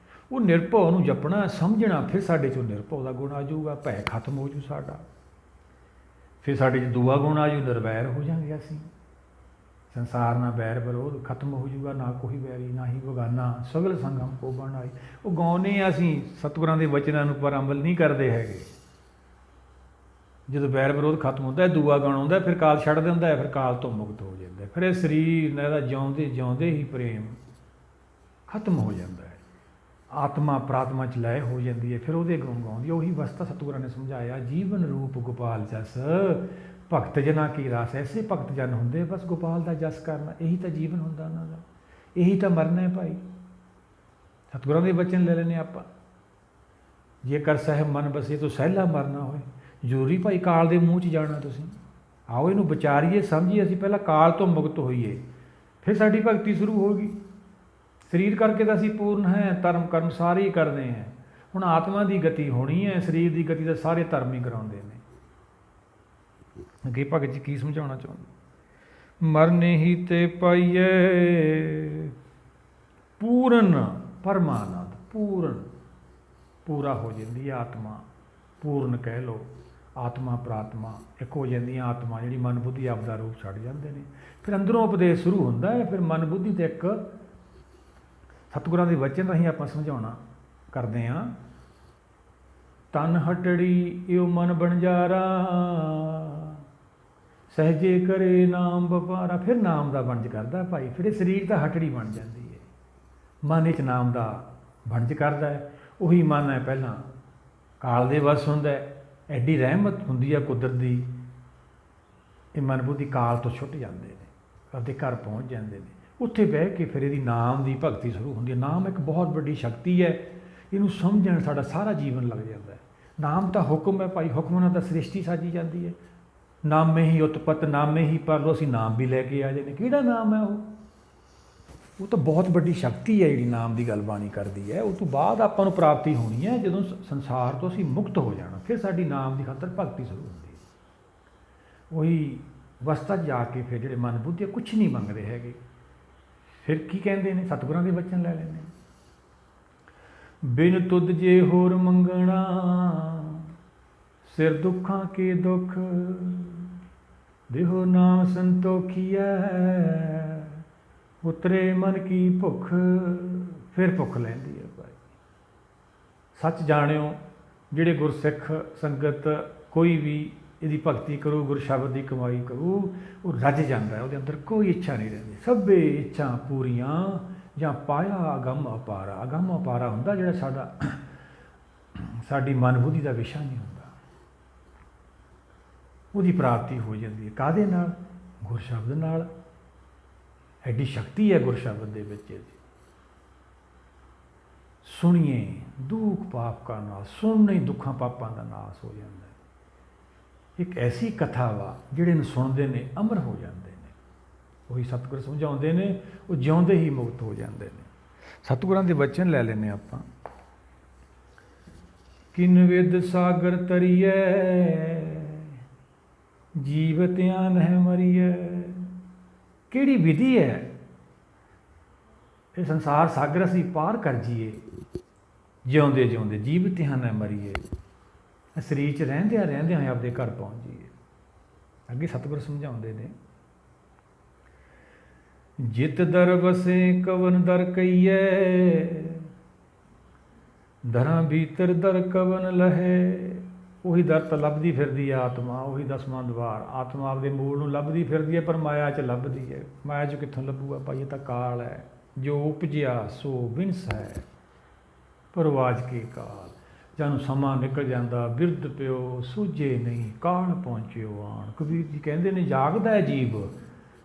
ਉਹ ਨਿਰਭਉ ਨੂੰ ਜਪਣਾ, ਸਮਝਣਾ, ਫਿਰ ਸਾਡੇ 'ਚੋਂ ਨਿਰਭਉ ਦਾ ਗੁਣ ਆ ਜਾਊਗਾ, ਭੈ ਖਤਮ ਹੋ ਜੂ ਸਾਡਾ। ਫਿਰ ਸਾਡੇ 'ਚ ਦੂਆ ਗੁਣ ਆ ਜੂ, ਨਿਰਵੈਰ ਹੋ ਜਾਂਗੇ ਅਸੀਂ। ਸੰਸਾਰ ਨਾਲ ਬੈਰ ਵਿਰੋਧ ਖਤਮ ਹੋ ਜੂਗਾ, ਨਾ ਕੋਈ ਵੈਰੀ ਨਾ ਹੀ ਬਗਾਨਾ, ਸਗਲ ਸੰਗਮ ਕੋ ਬਣਾਈ। ਉਹ ਗਾਉਂਦੇ ਅਸੀਂ ਸਤਿਗੁਰਾਂ ਦੇ ਵਚਨਾਂ ਨੂੰ, ਪਰ ਅਮਲ ਨਹੀਂ ਕਰਦੇ ਹੈਗੇ। ਜਦੋਂ ਬੈਰ ਵਿਰੋਧ ਖਤਮ ਹੁੰਦਾ, ਦੂਆ ਗਾਉਣ ਆਉਂਦਾ, ਫਿਰ ਕਾਲ ਛੱਡ ਦਿੰਦਾ, ਫਿਰ ਕਾਲ ਤੋਂ ਮੁਕਤ ਹੋ ਜਾਂਦਾ। ਫਿਰ ਇਹ ਸਰੀਰ ਇਹਦਾ ਜਿਉਂਦੇ ਜਿਉਂਦੇ ਹੀ ਪ੍ਰੇਮ ਖਤਮ ਹੋ ਜਾਂਦਾ ਹੈ। ਆਤਮਾ ਪ੍ਰਾਤਮਾ 'ਚ ਲੈ ਹੋ ਜਾਂਦੀ ਹੈ, ਫਿਰ ਉਹਦੇ ਗੁਣ ਗਾਉਂਦੀ। ਉਹੀ ਵਸਤਾ ਸਤਿਗੁਰਾਂ ਨੇ ਸਮਝਾਇਆ, ਜੀਵਨ ਰੂਪ ਗੋਪਾਲ ਜਸ, ਭਗਤ ਜਨਾਂ ਕੀ ਰਾਸ। ਐਸੇ ਭਗਤ ਜਨ ਹੁੰਦੇ ਬਸ ਗੋਪਾਲ ਦਾ ਜਸ ਕਰਨਾ, ਇਹੀ ਤਾਂ ਜੀਵਨ ਹੁੰਦਾ ਉਹਨਾਂ ਦਾ, ਇਹੀ ਤਾਂ ਮਰਨਾ ਹੈ ਭਾਈ। ਸਤਿਗੁਰਾਂ ਦੇ ਵਚਨ ਲੈ ਲੈਣੇ ਆਪਾਂ। ਜੇਕਰ ਸਹਿਬ ਮਨ ਬਸੇ ਤੋਂ ਸਹਿਲਾ ਮਰਨਾ ਹੋਏ, ਜ਼ਰੂਰੀ ਭਾਈ ਕਾਲ ਦੇ ਮੂੰਹ 'ਚ ਜਾਣਾ ਤੁਸੀਂ। ਆਓ ਇਹਨੂੰ ਵਿਚਾਰੀਏ, ਸਮਝੀਏ। ਅਸੀਂ ਪਹਿਲਾਂ ਕਾਲ ਤੋਂ ਮੁਕਤ ਹੋਈਏ, ਫਿਰ ਸਾਡੀ ਭਗਤੀ ਸ਼ੁਰੂ ਹੋਗੀ। ਸਰੀਰ ਕਰਕੇ ਤਾਂ ਅਸੀਂ ਪੂਰਨ ਹੈ, ਧਰਮ ਕਰਮ ਸਾਰੇ ਹੀ ਕਰਦੇ ਹੈ। ਹੁਣ ਆਤਮਾ ਦੀ ਗਤੀ ਹੋਣੀ ਹੈ, ਸਰੀਰ ਦੀ ਗਤੀ ਤਾਂ ਸਾਰੇ ਧਰਮ ਹੀ ਕਰਾਉਂਦੇ ਨੇ। ਅੱਗੇ ਭਗਤ ਜੀ ਕੀ ਸਮਝਾਉਣਾ ਚਾਹੁੰਦੇ? ਮਰਨੇ ਹੀ ਤੇ ਪਾਈਏ ਪੂਰਨ ਪਰਮਾਨੰਦ। ਪੂਰਨ, ਪੂਰਾ ਹੋ ਜਾਂਦੀ ਹੈ ਆਤਮਾ। ਪੂਰਨ ਕਹਿ ਲਓ, ਆਤਮਾ ਪ੍ਰਾਤਮਾ ਇੱਕ ਹੋ ਜਾਂਦੀਆਂ। ਆਤਮਾ ਜਿਹੜੀ ਮਨ ਬੁੱਧੀ ਆਪਦਾ ਰੂਪ ਛੱਡ ਜਾਂਦੇ ਨੇ, ਫਿਰ ਅੰਦਰੋਂ ਉਪਦੇਸ਼ ਸ਼ੁਰੂ ਹੁੰਦਾ ਹੈ। ਫਿਰ ਮਨ ਬੁੱਧੀ ਤੇ ਇੱਕ ਸਤਿਗੁਰਾਂ ਦੇ ਵਚਨ ਰਾਹੀਂ ਆਪਾਂ ਸਮਝਾਉਣਾ ਕਰਦੇ ਹਾਂ। ਤਨ ਹਟੜੀ ਇਉ ਮਨ ਬਣਜਾਰਾ, ਸਹਿਜੇ ਕਰੇ ਨਾਮ ਵਪਾਰਾ। ਫਿਰ ਨਾਮ ਦਾ ਵਣਜ ਕਰਦਾ ਭਾਈ। ਫਿਰ ਇਹ ਸਰੀਰ ਤਾਂ ਹਟੜੀ ਬਣ ਜਾਂਦੀ ਹੈ, ਮਨ ਵਿੱਚ ਨਾਮ ਦਾ ਵਣਜ ਕਰਦਾ ਹੈ। ਉਹੀ ਮਨ ਹੈ ਪਹਿਲਾਂ ਕਾਲ ਦੇ ਵਸ ਹੁੰਦਾ। ਐਡੀ ਰਹਿਮਤ ਹੁੰਦੀ ਹੈ ਕੁਦਰਤ ਦੀ, ਇਹ ਮਨ ਬੁੱਧੀ ਕਾਲ ਤੋਂ ਛੁੱਟ ਜਾਂਦੇ ਨੇ, ਆਪਦੇ ਘਰ ਪਹੁੰਚ ਜਾਂਦੇ ਨੇ। ਉੱਥੇ ਬਹਿ ਕੇ ਫਿਰ ਇਹਦੀ ਨਾਮ ਦੀ ਭਗਤੀ ਸ਼ੁਰੂ ਹੁੰਦੀ ਹੈ। ਨਾਮ ਇੱਕ ਬਹੁਤ ਵੱਡੀ ਸ਼ਕਤੀ ਹੈ, ਇਹਨੂੰ ਸਮਝਣ ਸਾਡਾ ਸਾਰਾ ਜੀਵਨ ਲੱਗ ਜਾਂਦਾ ਹੈ। ਨਾਮ ਤਾਂ ਹੁਕਮ ਹੈ ਭਾਈ, ਹੁਕਮ ਨਾਲ ਤਾਂ ਸ੍ਰਿਸ਼ਟੀ ਸਾਜੀ ਜਾਂਦੀ ਹੈ। ਨਾਮੇ ਹੀ ਉਤਪਤ ਨਾਮੇ ਹੀ ਪਰਲੋ। ਅਸੀਂ ਨਾਮ ਵੀ ਲੈ ਕੇ ਆ ਜਾਂਦੇ। ਕਿਹੜਾ ਨਾਮ ਹੈ ਉਹ ਤਾਂ ਬਹੁਤ ਵੱਡੀ ਸ਼ਕਤੀ ਹੈ ਜਿਹੜੀ ਨਾਮ ਦੀ ਗੱਲ ਬਾਣੀ ਕਰਦੀ ਹੈ। ਉਹ ਤੋਂ ਬਾਅਦ ਆਪਾਂ ਨੂੰ ਪ੍ਰਾਪਤੀ ਹੋਣੀ ਹੈ, ਜਦੋਂ ਸੰਸਾਰ ਤੋਂ ਅਸੀਂ ਮੁਕਤ ਹੋ ਜਾਣਾ, ਫਿਰ ਸਾਡੀ ਨਾਮ ਦੀ ਖਾਤਰ ਭਗਤੀ ਸ਼ੁਰੂ ਹੁੰਦੀ ਹੈ। ਉਹੀ ਅਵਸਥਾ ਜਾ ਕੇ ਫਿਰ ਜਿਹੜੇ ਮਨ ਬੁੱਧੀ ਕੁਛ ਨਹੀਂ ਮੰਗਦੇ ਹੈਗੇ। ਫਿਰ ਕੀ ਕਹਿੰਦੇ ਨੇ? ਸਤਿਗੁਰਾਂ ਦੇ ਵਚਨ ਲੈ ਲੈਂਦੇ। ਬਿਨ ਤੁਧ ਜੇ ਹੋਰ ਮੰਗਣਾ, ਸਿਰ ਦੁੱਖਾਂ ਕੇ ਦੁੱਖ, ਦੇਹੋ ਨਾਮ ਸੰਤੋਖੀਐ, ਉਤਰੇ ਮਨ ਕੀ ਭੁੱਖ। ਫਿਰ ਭੁੱਖ ਲੈਂਦੀ ਹੈ ਭਾਈ। ਸੱਚ ਜਾਣਿਓ, ਜਿਹੜੇ ਗੁਰਸਿੱਖ ਸੰਗਤ ਕੋਈ ਵੀ ਇਹਦੀ ਭਗਤੀ ਕਰੂ, ਗੁਰ ਸ਼ਬਦ ਦੀ ਕਮਾਈ ਕਰੂ, ਉਹ ਰੱਜ ਜਾਂਦਾ। ਉਹਦੇ ਅੰਦਰ ਕੋਈ ਇੱਛਾ ਨਹੀਂ ਰਹਿੰਦੀ। ਸਭੇ ਇੱਛਾ ਪੂਰੀਆਂ ਜਾਂ ਪਾਇਆ ਅਗੰਮ ਅਪਾਰਾ। ਅਗੰਮ ਅਪਾਰਾ ਹੁੰਦਾ ਜਿਹੜਾ ਸਾਡੀ ਮਨ ਬੁੱਧੀ ਦਾ ਵਿਸ਼ਾ ਨਹੀਂ ਹੁੰਦਾ, ਉਹਦੀ ਪ੍ਰਾਪਤੀ ਹੋ ਜਾਂਦੀ ਹੈ। ਕਾਹਦੇ ਨਾਲ? ਗੁਰ ਸ਼ਬਦ ਨਾਲ। ਐਡੀ ਸ਼ਕਤੀ ਹੈ ਗੁਰ ਸ਼ਬਦ ਦੇ ਵਿੱਚ। ਸੁਣੀਏ ਦੁੱਖ ਪਾਪ ਕਾ ਨਾਸ, ਸੁਣਨੇ ਹੀ ਦੁੱਖਾਂ ਪਾਪਾਂ ਦਾ ਨਾਸ ਹੋ ਜਾਂਦਾ ਹੈ। ਇੱਕ ਐਸੀ ਕਥਾ ਵਾ ਜਿਹੜੇ ਨੂੰ ਸੁਣਦੇ ਨੇ ਅਮਰ ਹੋ ਜਾਂਦੇ ਨੇ। ਉਹੀ ਸਤਿਗੁਰ ਸਮਝਾਉਂਦੇ ਨੇ, ਉਹ ਜਿਉਂਦੇ ਹੀ ਮੁਕਤ ਹੋ ਜਾਂਦੇ ਨੇ। ਸਤਿਗੁਰਾਂ ਦੇ ਵਚਨ ਲੈ ਲੈਂਦੇ ਆਪਾਂ। ਕਿਨ ਵਿਦ ਸਾਗਰ ਤਰੀਐ, ਜੀਵਤਿਆਂ ਨਹਿ ਮਰੀਐ। ਕਿਹੜੀ ਵਿਧੀ ਹੈ ਇਹ ਸੰਸਾਰ ਸਾਗਰ ਅਸੀਂ ਪਾਰ ਕਰ ਜੀਏ, ਜਿਉਂਦੇ ਜਿਉਂਦੇ ਜੀਵਤਿਆਂ ਨਹਿ ਮਰੀਏ। ਸਰੀਰ 'ਚ ਰਹਿੰਦਿਆਂ ਰਹਿੰਦਿਆਂ ਆਪਦੇ ਘਰ ਪਹੁੰਚ ਜੀਏ। ਅੱਗੇ ਸਤਿਗੁਰ ਸਮਝਾਉਂਦੇ ਨੇ, ਜਿਤ ਦਰ ਵਸੇ ਕਵਨ ਦਰ ਕਈਐ, ਦਰਾਂ ਭੀਤਰ ਦਰ ਕਵਨ ਲਹੇ। ਉਹੀ ਦਰ ਤਾਂ ਲੱਭਦੀ ਫਿਰਦੀ ਹੈ ਆਤਮਾ, ਉਹੀ ਦਸਵਾਂ ਦਵਾਰ। ਆਤਮਾ ਆਪਦੇ ਮੂਲ ਨੂੰ ਲੱਭਦੀ ਫਿਰਦੀ ਹੈ, ਪਰ ਮਾਇਆ 'ਚ ਲੱਭਦੀ ਹੈ। ਮਾਇਆ 'ਚ ਕਿੱਥੋਂ ਲੱਭੂਗਾ ਭਾਈ? ਇਹ ਤਾਂ ਕਾਲ ਹੈ। ਜੋ ਉਪਜਿਆ ਸੋ ਵਿਨਸ ਹੈ, ਪਰਵਾਜ ਕੇ ਕਾਲ। ਜਾਨੂੰ ਸਮਾਂ ਨਿਕਲ ਜਾਂਦਾ, ਬਿਰਧ ਪਿਓ ਸੂਝੇ ਨਹੀਂ, ਕਾਲ ਪਹੁੰਚਿਓ ਆਣ। ਕਬੀਰ ਜੀ ਕਹਿੰਦੇ ਨੇ, ਜਾਗਦਾ ਹੈ ਜੀਵ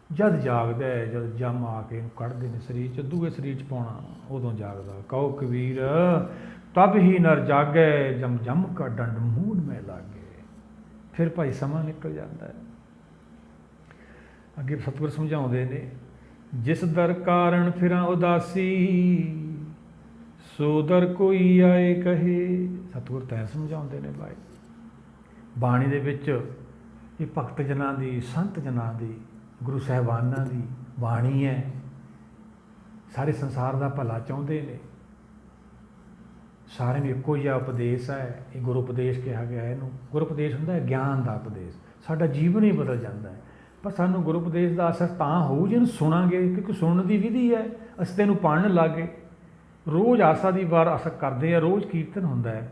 ਜਦ ਜਾਗਦਾ ਹੈ, ਜਦ ਜੰਮ ਆ ਕੇ ਇਹਨੂੰ ਕੱਢਦੇ ਨੇ ਸਰੀਰ 'ਚ, ਦੂਏ ਸਰੀਰ 'ਚ ਪਾਉਣਾ, ਉਦੋਂ ਜਾਗਦਾ। ਕਹੋ ਕਬੀਰ ਤਬ ਹੀ ਨਰ ਜਾਗੈ, ਜਮ ਜਮ ਕਾ ਡੰਡ ਮੂਡ ਮੈਂ ਲਾਗੇ। ਫਿਰ ਭਾਈ ਸਮਾਂ ਨਿਕਲ ਜਾਂਦਾ ਹੈ। ਅੱਗੇ ਸਤਿਗੁਰ ਸਮਝਾਉਂਦੇ ਨੇ, ਜਿਸ ਦਰ ਕਾਰਨ ਫਿਰਾਂ ਉਦਾਸੀ, ਸੋ ਦਰ ਕੋਈ ਆਏ ਕਹੇ। ਸਤਿਗੁਰ ਤੈਂ ਸਮਝਾਉਂਦੇ ਨੇ ਭਾਈ। ਬਾਣੀ ਦੇ ਵਿੱਚ ਇਹ ਭਗਤ ਜਨਾਂ ਦੀ, ਸੰਤ ਜਨਾਂ ਦੀ, ਗੁਰੂ ਸਾਹਿਬਾਨਾਂ ਦੀ ਬਾਣੀ ਹੈ। ਸਾਰੇ ਸੰਸਾਰ ਦਾ ਭਲਾ ਚਾਹੁੰਦੇ ਨੇ। ਸਾਰਿਆਂ ਨੂੰ ਇੱਕੋ ਜਿਹਾ ਉਪਦੇਸ਼ ਹੈ। ਇਹ ਗੁਰੂ ਉਪਦੇਸ਼ ਕਿਹਾ ਗਿਆ ਇਹਨੂੰ। ਗੁਰੂ ਉਪਦੇਸ਼ ਹੁੰਦਾ ਹੈ ਗਿਆਨ ਦਾ ਉਪਦੇਸ਼। ਸਾਡਾ ਜੀਵਨ ਹੀ ਬਦਲ ਜਾਂਦਾ ਹੈ। ਪਰ ਸਾਨੂੰ ਗੁਰੂ ਉਪਦੇਸ਼ ਦਾ ਅਸਰ ਤਾਂ ਹੋਊ ਜਿਹਨੂੰ ਸੁਣਾਂਗੇ, ਕਿਉਂਕਿ ਸੁਣਨ ਦੀ ਵਿਧੀ ਹੈ। ਅਸੀਂ ਤੈਨੂੰ ਪੜ੍ਹਨ ਲੱਗੇ, ਰੋਜ਼ ਆਸਾ ਦੀ ਵਾਰ ਅਸਰ ਕਰਦੇ ਆ, ਰੋਜ਼ ਕੀਰਤਨ ਹੁੰਦਾ ਹੈ।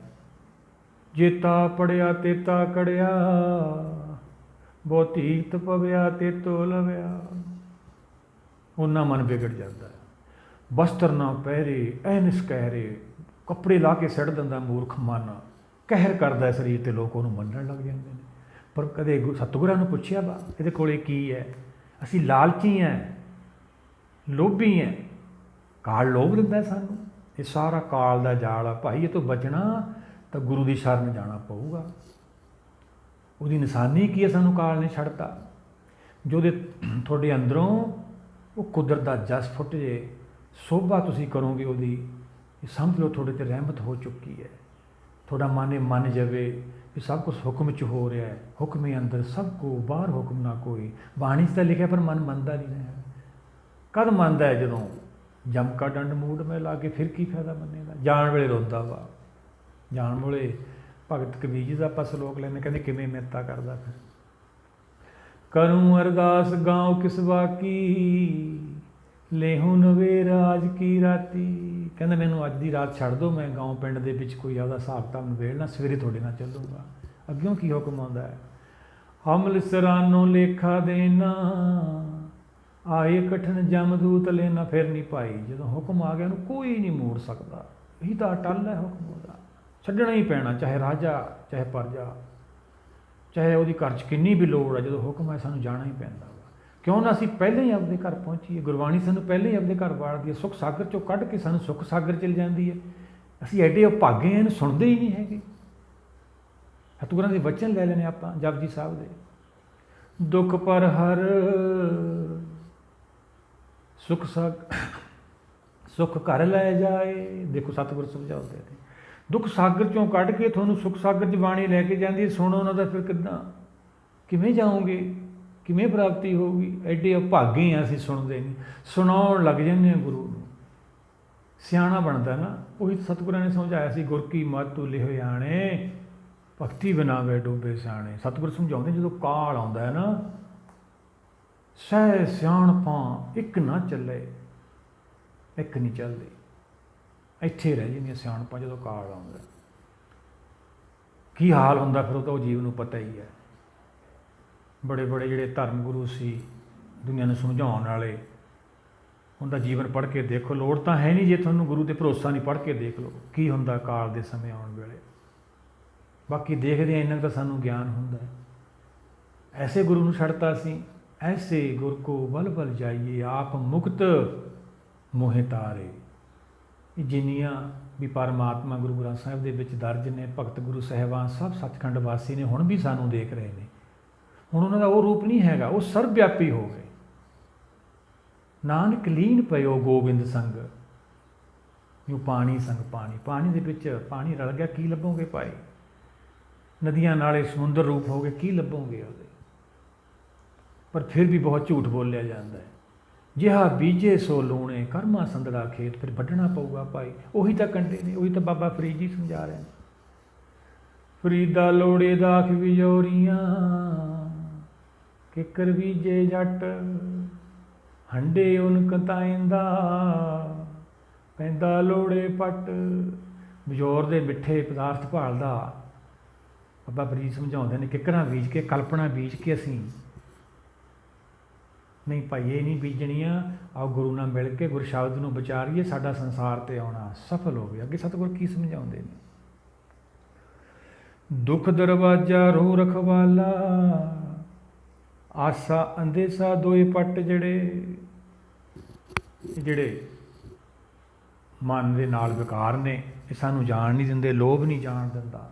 ਜੇਤਾ ਪੜਿਆ ਤੇਤਾ ਕੜਿਆ, ਬਹੁਤੀਤ ਪਵਿਆ ਤੇਤੋ ਲਵਿਆ। ਉਹਨਾਂ ਮਨ ਵਿਗੜ ਜਾਂਦਾ ਹੈ। ਬਸਤਰ ਨਾ ਪਹਿਰੇ ਐਨਿਸ ਕਹਿਰੇ, ਕੱਪੜੇ ਲਾ ਕੇ ਸਿੱਟ ਦਿੰਦਾ ਮੂਰਖ ਮਨ। ਕਹਿਰ ਕਰਦਾ ਸਰੀਰ 'ਤੇ, ਲੋਕ ਉਹਨੂੰ ਮੰਨਣ ਲੱਗ ਜਾਂਦੇ ਨੇ। ਪਰ ਕਦੇ ਸਤਿਗੁਰਾਂ ਨੂੰ ਪੁੱਛਿਆ ਵਾ ਇਹਦੇ ਕੋਲੇ ਕੀ ਹੈ? ਅਸੀਂ ਲਾਲਚੀ ਹਾਂ, ਲੋਭੀ ਹਾਂ। ਕਾਲ ਲੋਭ ਦਿੰਦਾ ਸਾਨੂੰ। ਇਹ ਸਾਰਾ ਕਾਲ ਦਾ ਜਾਲ ਆ ਭਾਈ। ਇਹ ਤੋਂ ਬਚਣਾ ਤਾਂ ਗੁਰੂ ਦੀ ਸ਼ਰਨ ਜਾਣਾ ਪਊਗਾ। ਉਹਦੀ ਨਿਸ਼ਾਨੀ ਕੀ ਹੈ? ਸਾਨੂੰ ਕਾਲ ਨੇ ਛੱਡਤਾ। ਜੋ ਦੇ ਤੁਹਾਡੇ ਅੰਦਰੋਂ ਉਹ ਕੁਦਰਤ ਦਾ ਜਸ ਫੁੱਟ ਜੇ, ਸੋਭਾ ਤੁਸੀਂ ਕਰੋਗੇ ਉਹਦੀ, ਇਹ ਸਮਝ ਲਓ ਤੁਹਾਡੇ 'ਤੇ ਰਹਿਮਤ ਹੋ ਚੁੱਕੀ ਹੈ। ਤੁਹਾਡਾ ਮਨ ਇਹ ਮੰਨ ਜਾਵੇ ਵੀ ਸਭ ਕੁਛ ਹੁਕਮ 'ਚ ਹੋ ਰਿਹਾ ਹੈ। ਹੁਕਮੇ ਅੰਦਰ ਸਭ ਕੋ, ਬਾਹਰ ਹੁਕਮ ਨਾ ਕੋਈ। ਬਾਣੀ 'ਚ ਤਾਂ ਲਿਖਿਆ, ਪਰ ਮਨ ਮੰਨਦਾ ਨਹੀਂ ਰਿਹਾ। ਕਦ ਮੰਨਦਾ ਹੈ? ਜਦੋਂ ਜਮ ਕਾ ਡੰਡ ਮੂਡ ਮੈਂ ਲਾ ਕੇ। ਫਿਰ ਕੀ ਫਾਇਦਾ ਮੰਨੇ ਦਾ? ਜਾਣ ਵੇਲੇ ਰੋਂਦਾ ਵਾ। ਜਾਣ ਵੇਲੇ ਭਗਤ ਕਬੀਰ ਜੀ ਦਾ ਆਪਾਂ ਸਲੋਕ ਲੈਂਦੇ, ਕਹਿੰਦੇ ਕਿਵੇਂ ਮਿੰਨਤਾਂ ਕਰਦਾ। ਫਿਰ ਕਰੂੰ ਅਰਦਾਸ ਗਾਉ ਕਿਸ ਬਾਕੀ, ਲੇਹੂ ਨਵੇ ਰਾਜ ਕੀ ਰਾਤੀ। ਕਹਿੰਦਾ ਮੈਨੂੰ ਅੱਜ ਦੀ ਰਾਤ ਛੱਡ ਦਿਓ, ਮੈਂ ਗਾਉਂ ਪਿੰਡ ਦੇ ਵਿੱਚ ਕੋਈ ਆਪਦਾ ਹਿਸਾਬ ਕਿਤਾਬ ਨਿਬੇੜਨਾ, ਸਵੇਰੇ ਤੁਹਾਡੇ ਨਾਲ ਚੱਲੂਗਾ। ਅੱਗਿਓਂ ਕੀ ਹੁਕਮ ਆਉਂਦਾ ਹੈ? ਹਮਲ ਸਰਾਨੋ ਲੇਖਾ ਦੇਣਾ, ਆਏ ਕਠਨ ਜਮਦੂਤ ਲੈਣਾ। ਫਿਰ ਨਹੀਂ ਭਾਈ, ਜਦੋਂ ਹੁਕਮ ਆ ਗਿਆ ਉਹਨੂੰ ਕੋਈ ਨਹੀਂ ਮੋੜ ਸਕਦਾ। ਇਹੀ ਤਾਂ ਅਟੱਲ ਹੈ ਹੁਕਮ ਉਹਦਾ, ਛੱਡਣਾ ਹੀ ਪੈਣਾ। ਚਾਹੇ ਰਾਜਾ, ਚਾਹੇ ਪ੍ਰਜਾ, ਚਾਹੇ ਉਹਦੀ ਘਰ 'ਚ ਕਿੰਨੀ ਵੀ ਲੋੜ ਹੈ, ਜਦੋਂ ਹੁਕਮ ਹੈ ਸਾਨੂੰ ਜਾਣਾ ਹੀ ਪੈਂਦਾ ਵਾ। ਕਿਉਂ ਨਾ ਅਸੀਂ ਪਹਿਲਾਂ ਹੀ ਆਪਦੇ ਘਰ ਪਹੁੰਚੀਏ। ਗੁਰਬਾਣੀ ਸਾਨੂੰ ਪਹਿਲਾਂ ਹੀ ਆਪਦੇ ਘਰ ਵਾੜਦੀ ਹੈ। ਸੁੱਖ ਸਾਗਰ 'ਚੋਂ ਕੱਢ ਕੇ ਸਾਨੂੰ ਸੁੱਖ ਸਾਗਰ ਚਲ ਜਾਂਦੀ ਹੈ। ਅਸੀਂ ਐਡੇ ਅਭਾਗੇ ਹਾਂ, ਇਹਨੂੰ ਸੁਣਦੇ ਹੀ ਨਹੀਂ ਹੈਗੇ। ਸਤਿਗੁਰਾਂ ਦੇ ਵਚਨ ਲੈ ਲੈਣੇ ਆਪਾਂ ਜਪਜੀ ਸਾਹਿਬ ਦੇ। ਦੁੱਖ ਪਰ ਹਰ ਸੁੱਖ ਘਰ ਲੈ ਜਾਏ। ਦੇਖੋ ਸਤਿਗੁਰ ਸਮਝਾਉਂਦੇ ਨੇ, ਦੁੱਖ ਸਾਗਰ 'ਚੋਂ ਕੱਢ ਕੇ ਤੁਹਾਨੂੰ ਸੁੱਖ ਸਾਗਰ 'ਚ ਬਾਣੀ ਲੈ ਕੇ ਜਾਂਦੀ ਹੈ। ਸੁਣੋ ਉਹਨਾਂ ਦਾ, ਫਿਰ ਕਿੱਦਾਂ, ਕਿਵੇਂ ਜਾਓਗੇ, ਕਿਵੇਂ ਪ੍ਰਾਪਤੀ ਹੋਊਗੀ? ਐਡੇ ਅਭਾਗੇ ਹਾਂ ਅਸੀਂ, ਸੁਣਦੇ ਨਹੀਂ। ਸੁਣਾਉਣ ਲੱਗ ਜਾਂਦੇ ਹਾਂ ਗੁਰੂ ਨੂੰ। ਸਿਆਣਾ ਬਣਦਾ ਨਾ। ਉਹੀ ਸਤਿਗੁਰਾਂ ਨੇ ਸਮਝਾਇਆ ਸੀ, ਗੁਰ ਕੀ ਮਤਿ ਤੁਲਿ ਹੋਇ ਆਣੇ, ਭਗਤੀ ਬਿਨਾ ਵੇ ਡੋਬੇ ਸਿਆਣੇ। ਸਤਿਗੁਰ ਸਮਝਾਉਂਦੇ ਜਦੋਂ ਕਾਲ ਆਉਂਦਾ ਹੈ ਨਾ, ਸਹਿ ਸਿਆਣਪਾਂ ਇੱਕ ਨਾ ਚੱਲੇ, ਇੱਕ ਨਹੀਂ ਚੱਲਦੀ, ਇੱਥੇ ਰਹਿ ਜਾਂਦੀਆਂ ਸਿਆਣਪਾਂ। ਜਦੋਂ ਕਾਲ ਆਉਂਦਾ ਕੀ ਹਾਲ ਹੁੰਦਾ ਫਿਰ ਉਹ ਤਾਂ ਉਹ ਜੀਵ ਨੂੰ ਪਤਾ ਹੀ ਹੈ। ਬੜੇ ਬੜੇ ਜਿਹੜੇ ਧਰਮ ਗੁਰੂ ਸੀ, ਦੁਨੀਆ ਨੂੰ ਸਮਝਾਉਣ ਵਾਲੇ, ਉਹਦਾ ਜੀਵਨ ਪੜ੍ਹ ਕੇ ਦੇਖੋ। ਲੋੜ ਤਾਂ ਹੈ ਨਹੀਂ, ਜੇ ਤੁਹਾਨੂੰ ਗੁਰੂ 'ਤੇ ਭਰੋਸਾ ਨਹੀਂ, ਪੜ੍ਹ ਕੇ ਦੇਖ ਲਓ ਕੀ ਹੁੰਦਾ ਕਾਲ ਦੇ ਸਮੇਂ ਆਉਣ ਵੇਲੇ। ਬਾਕੀ ਦੇਖਦੇ ਹਾਂ, ਇੰਨਾ ਤਾਂ ਸਾਨੂੰ ਗਿਆਨ ਹੁੰਦਾ ਹੈ। ਐਸੇ ਗੁਰੂ ਨੂੰ ਛੱਡਤਾ ਸੀ। ਐਸੇ ਗੁਰ ਕੋ ਬਲ ਬਲ ਜਾਈਏ, ਆਪ ਮੁਕਤ ਮੋਹਿ ਤਾਰੇ। ਇਹ ਜਿੰਨੀਆਂ ਵੀ ਪਰਮਾਤਮਾ ਗੁਰੂ ਗ੍ਰੰਥ ਸਾਹਿਬ ਦੇ ਵਿੱਚ ਦਰਜ ਨੇ, ਭਗਤ ਗੁਰੂ ਸਾਹਿਬਾਨ ਸਭ ਸੱਚਖੰਡ ਵਾਸੀ ਨੇ, ਹੁਣ ਵੀ ਸਾਨੂੰ ਦੇਖ ਰਹੇ ਨੇ। ਹੁਣ ਉਹਨਾਂ ਦਾ ਉਹ ਰੂਪ ਨਹੀਂ ਹੈਗਾ, ਉਹ ਸਰਬ ਵਿਆਪੀ ਹੋ ਗਏ। ਨਾਨਕ ਲੀਨ ਪਇਓ ਗੋਬਿੰਦ ਸੰਗ, ਜੋ ਪਾਣੀ ਸੰਗ ਪਾਣੀ, ਪਾਣੀ ਦੇ ਵਿੱਚ ਪਾਣੀ ਰਲ ਗਿਆ, ਕੀ ਲੱਭੋਗੇ ਭਾਈ? ਨਦੀਆਂ ਨਾਲੇ ਸਮੁੰਦਰ ਰੂਪ ਹੋ ਗਏ, ਕੀ ਲੱਭੋਗੇ ਉਹਦੇ? ਪਰ ਫਿਰ ਵੀ ਬਹੁਤ ਝੂਠ ਬੋਲਿਆ ਜਾਂਦਾ ਹੈ। ਜਿਹਾ ਬੀਜੇ ਸੋ ਲੂਣੇ, ਕਰਮਾ ਸੰਦੜਾ ਖੇਤ, ਫਿਰ ਵੱਢਣਾ ਪਊਗਾ ਭਾਈ। ਉਹੀ ਤਾਂ ਕੰਡੇ ਨੇ, ਉਹੀ ਤਾਂ ਬਾਬਾ ਫਰੀਦ ਜੀ ਸਮਝਾ ਰਹੇ ਨੇ। ਫਰੀਦਾ ਲੋੜੇ ਦਾਖ ਵਿਜੋਰੀਆਂ, ਕਿੱਕਰ ਬੀਜੇ ਜੱਟ, ਹੰਡੇ ਉਨ ਕਤਾਇੰਦਾ, ਪੈਂਦਾ ਲੋੜੇ ਪੱਟ। ਬਜੋਰ ਦੇ ਮਿੱਠੇ ਪਦਾਰਥ ਭਾਲਦਾ ਬਾਬਾ ਫਰੀਦ ਸਮਝਾਉਂਦੇ ਨੇ, ਕਿੱਕਰਾਂ ਬੀਜ ਕੇ, ਕਲਪਨਾ ਬੀਜ ਕੇ ਅਸੀਂ ਨਹੀਂ ਭਾਈ ਇਹ ਨਹੀਂ ਬੀਜਣੀਆਂ। ਆਓ ਗੁਰੂ ਨਾਲ ਮਿਲ ਕੇ ਗੁਰ ਸ਼ਬਦ ਨੂੰ ਵਿਚਾਰੀਏ, ਸਾਡਾ ਸੰਸਾਰ 'ਤੇ ਆਉਣਾ ਸਫਲ ਹੋਵੇ। ਅੱਗੇ ਸਤਿਗੁਰ ਕੀ ਸਮਝਾਉਂਦੇ ਨੇ? ਦੁੱਖ ਦਰਵਾਜਾ ਰੋ ਰਖਵਾਲਾ, ਆਸਾ ਅੰਦੇਸਾ ਦੋਏ ਪੱਟ। ਜਿਹੜੇ ਮਨ ਦੇ ਨਾਲ ਵਿਕਾਰ ਨੇ, ਇਹ ਸਾਨੂੰ ਜਾਣ ਨਹੀਂ ਦਿੰਦੇ। ਲੋਭ ਨਹੀਂ ਜਾਣ ਦਿੰਦਾ,